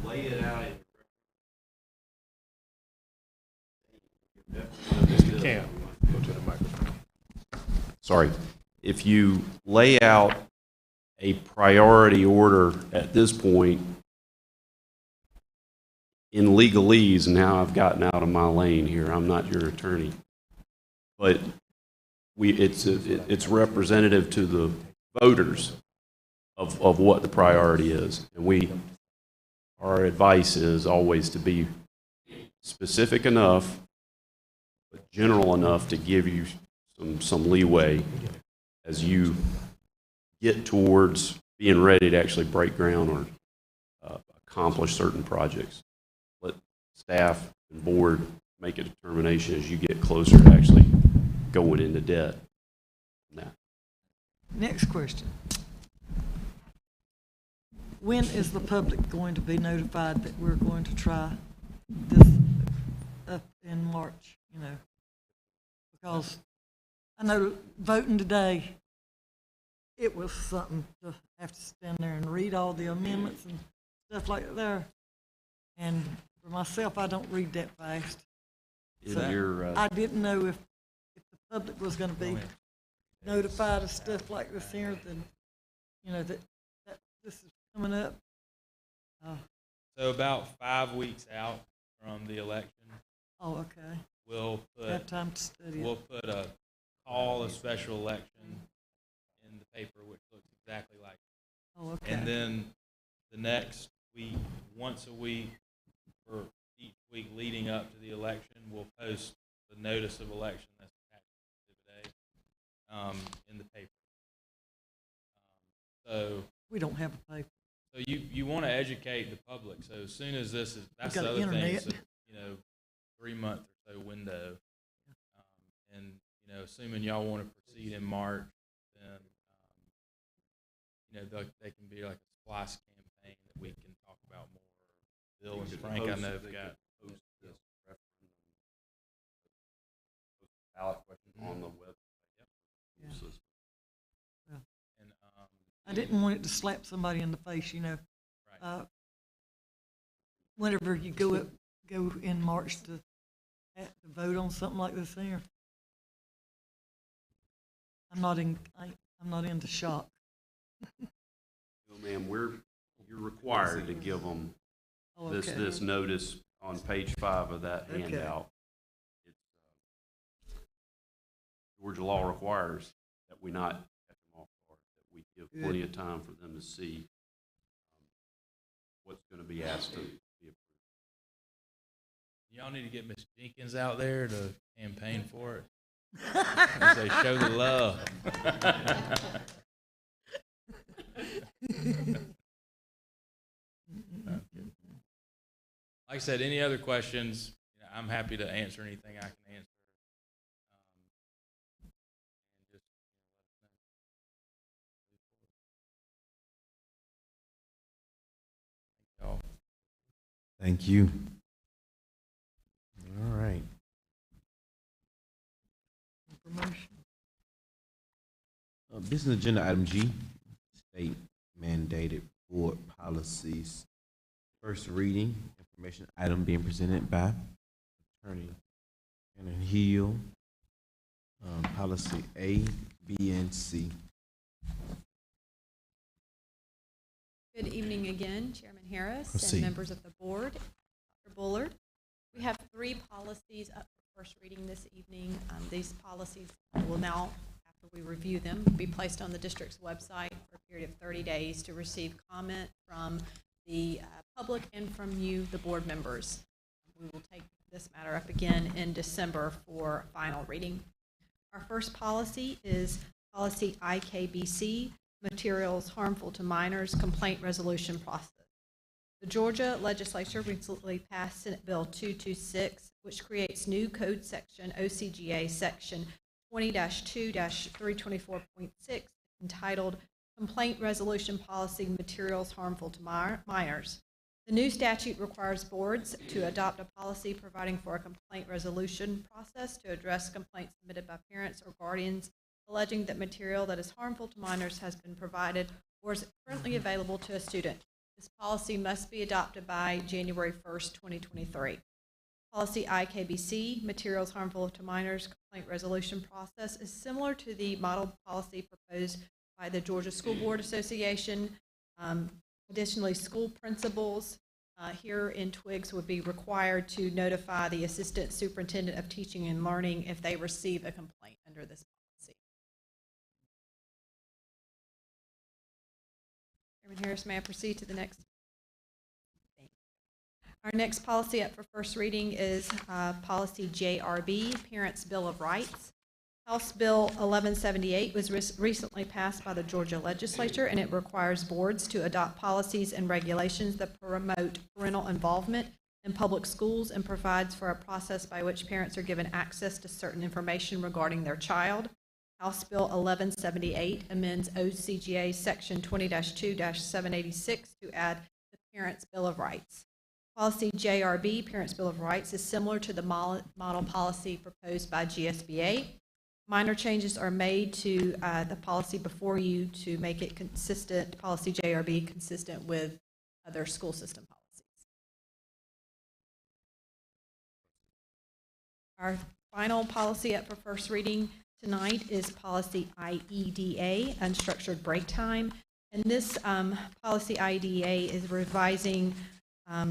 Lay it out in Mr. Camp, go to the microphone. Sorry. If you lay out a priority order at this point in legalese, and now I've gotten out of my lane here, I'm not your attorney, but it's representative to the voters of what the priority is. And our advice is always to be specific enough, but general enough to give you some leeway as you get towards being ready to actually break ground or accomplish certain projects. Let staff and board make a determination as you get closer to actually going into debt. Now, Next question. When is the public going to be notified that we're going to try this up in March, you know? Because I know voting today, it was something to have to stand there and read all the amendments and stuff like that. And for myself, I don't read that fast. So I didn't know if the public was going to be notified of stuff like this here, then, you know, that this is coming up. So about 5 weeks out from the election. Oh, okay. We'll put have time to study it. We'll put a call a special election in the paper, which looks exactly like it. Oh, okay. And then the next week, once a week, for each week leading up to the election, we'll post the notice of election that's attached to Exhibit A in the paper. So we don't have a paper. So you want to educate the public. So as soon as this is, that's got the other thing. internet. So, 3-month or so window, and assuming y'all want to proceed in March, then they can be like a splice campaign that we can talk about more. Bill and Frank, I know, have got ballot question on the website. Yeah. Well, and I didn't want it to slap somebody in the face, Right. Whenever you go in March to vote on something like this here, I'm not into shock. No, ma'am, you're required to give them this notice on page 5 of that handout. Georgia law requires that we not cut them off guard, that we give plenty of time for them to see what's going to be asked to be approved. Y'all need to get Miss Jenkins out there to campaign for it. Say, show the love. Like I said, any other questions, I'm happy to answer anything I can answer. Thank you. All right. Business agenda item G, state mandated board policies. First reading, information item being presented by Attorney Shannon Hill. Policy A, B, and C. Good evening again, Chairman Harris Proceed. and members of the board. Dr. Bullard, we have 3 policies up for first reading this evening. These policies will now, after we review them, be placed on the district's website for a period of 30 days to receive comment from the public and from you, the board members. we will take this matter up again in December for final reading. Our first policy is policy IKBC, materials harmful to minors, complaint resolution process. The Georgia legislature recently passed Senate Bill 226, which creates new code section, OCGA section 20-2-324.6, entitled Complaint Resolution Policy, Materials Harmful to Minors. The new statute requires boards to adopt a policy providing for a complaint resolution process to address complaints submitted by parents or guardians alleging that material that is harmful to minors has been provided or is currently available to a student. This policy must be adopted by January 1st, 2023. Policy IKBC, Materials Harmful to Minors Complaint Resolution Process, is similar to the model policy proposed by the Georgia School Board Association. Additionally, school principals here in Twiggs would be required to notify the Assistant Superintendent of Teaching and Learning if they receive a complaint under this policy. Chairman Harris, may I proceed to the next? Our next policy up for first reading is policy JRB, Parents' Bill of Rights. House Bill 1178 was recently passed by the Georgia legislature, and it requires boards to adopt policies and regulations that promote parental involvement in public schools and provides for a process by which parents are given access to certain information regarding their child. House Bill 1178 amends OCGA section 20-2-786 to add the Parents' Bill of Rights. Policy JRB, Parents' Bill of Rights, is similar to the model policy proposed by GSBA. Minor changes are made to the policy before you to make it consistent, policy JRB, consistent with other school system policies. Our final policy up for first reading tonight is policy IEDA, unstructured break time. And this policy IEDA is revising a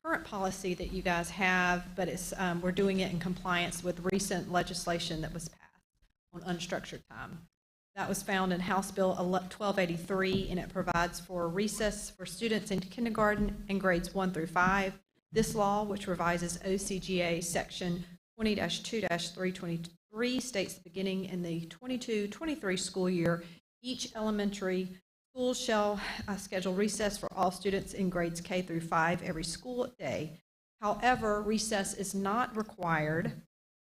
current policy that you guys have, but it's we're doing it in compliance with recent legislation that was passed on unstructured time. That was found in House Bill 1283, and it provides for recess for students in kindergarten and grades 1 through 5. This law, which revises OCGA section 20-2-323, states beginning in the 22-23 school year, each elementary school shall schedule recess for all students in grades K through 5 every school day. However, recess is not required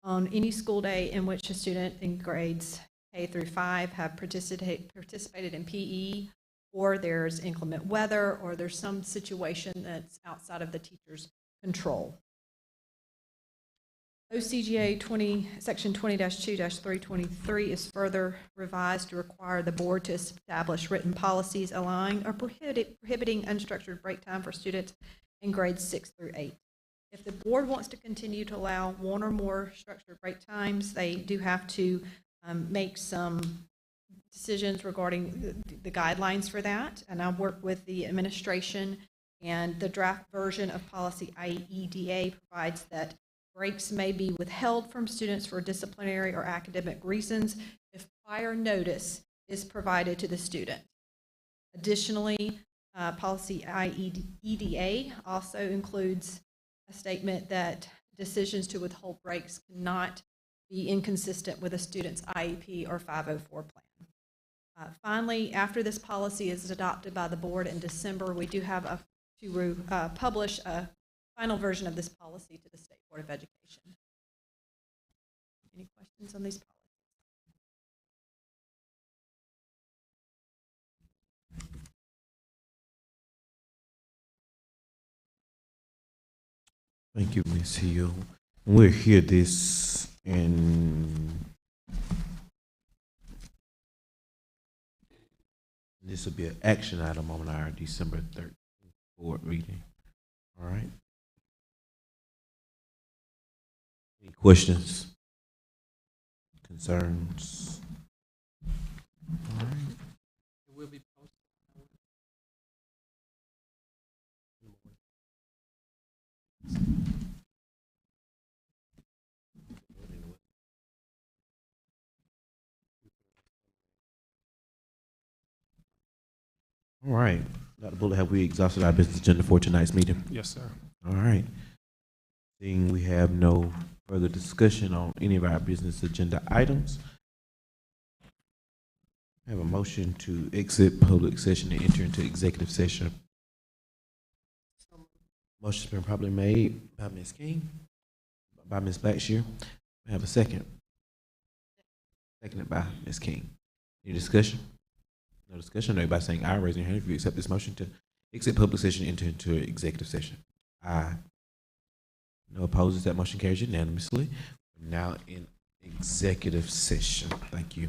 on any school day in which a student in grades K through 5 have participated in PE, or there's inclement weather, or there's some situation that's outside of the teacher's control. OCGA section 20-2-323 is further revised to require the board to establish written policies allowing or prohibiting unstructured break time for students in grades 6 through 8. If the board wants to continue to allow one or more structured break times, they do have to make some decisions regarding the guidelines for that. And I'll work with the administration, and the draft version of policy IEDA provides that breaks may be withheld from students for disciplinary or academic reasons if prior notice is provided to the student. Additionally, policy IEDA also includes a statement that decisions to withhold breaks cannot be inconsistent with a student's IEP or 504 plan. Finally, after this policy is adopted by the board in December, we do have to publish a final version of this policy to the State Board of Education. Any questions on these policies? Thank you, Ms. Hill. We'll hear this in, this will be an action item on our December 13th board reading. All right. Any questions? Concerns? All right. It will be posted. All right. Dr. Bullard, have we exhausted our business agenda for tonight's meeting? Yes, sir. All right. Seeing we have no further discussion on any of our business agenda items, I have a motion to exit public session and enter into executive session. Motion's been probably made by Ms. King, by Ms. Blackshear. I have a second. Seconded by Ms. King. Any discussion? No discussion. Everybody saying aye, raising your hand if you accept this motion to exit public session and enter into executive session. Aye. No opposes. That motion carries unanimously. We're now in executive session. Thank you.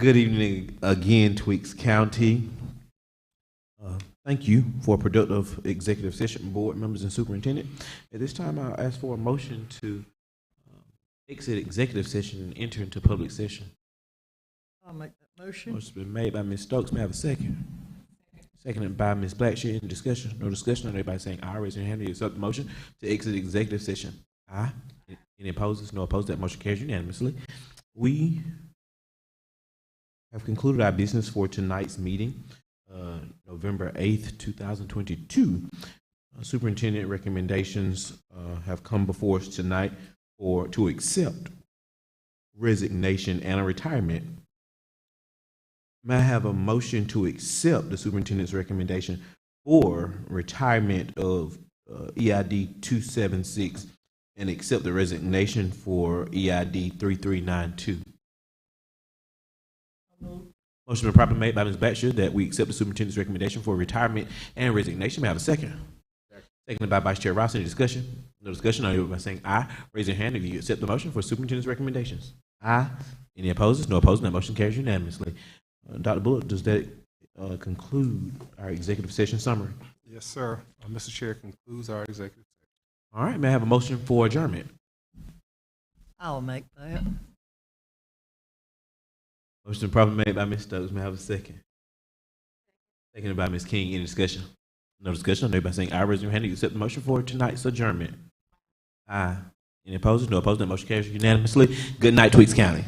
Good evening again, Tweaks County. Thank you for a productive executive session, board members and superintendent. At this time, I'll ask for a motion to exit executive session and enter into public session. I'll make that motion. Motion's been made by Ms. Stokes. May I have a second? Seconded by Ms. Blackshear. Any discussion? No discussion. Everybody saying aye. Raise your hand. You accept the motion to exit executive session. Aye. Any opposers? No opposed. That motion carries unanimously. We have concluded our business for tonight's meeting, November 8th, 2022. Superintendent recommendations have come before us tonight to accept resignation and a retirement. May I have a motion to accept the superintendent's recommendation for retirement of EID 276 and accept the resignation for EID 3392? Motion been properly made by Ms. Blackshear that we accept the superintendent's recommendation for retirement and resignation. May I have a second? Seconded by Vice Chair Ross. Any discussion? No discussion. All by saying aye. Raise your hand if you accept the motion for superintendent's recommendations. Aye. Any opposers? No opposed. That motion carries unanimously. Dr. Bullock, does that conclude our executive session summary? Yes, sir. Mr. Chair, concludes our executive session. All right. May I have a motion for adjournment? I'll make that. Motion probably made by Ms. Stokes. May I have a second? Seconded by Ms. King. Any discussion? No discussion. No by saying aye. Raise your hand. You accept the motion for tonight's adjournment. Aye. Any opposers? No opposed. That motion carries unanimously. Good night, Tweaks County.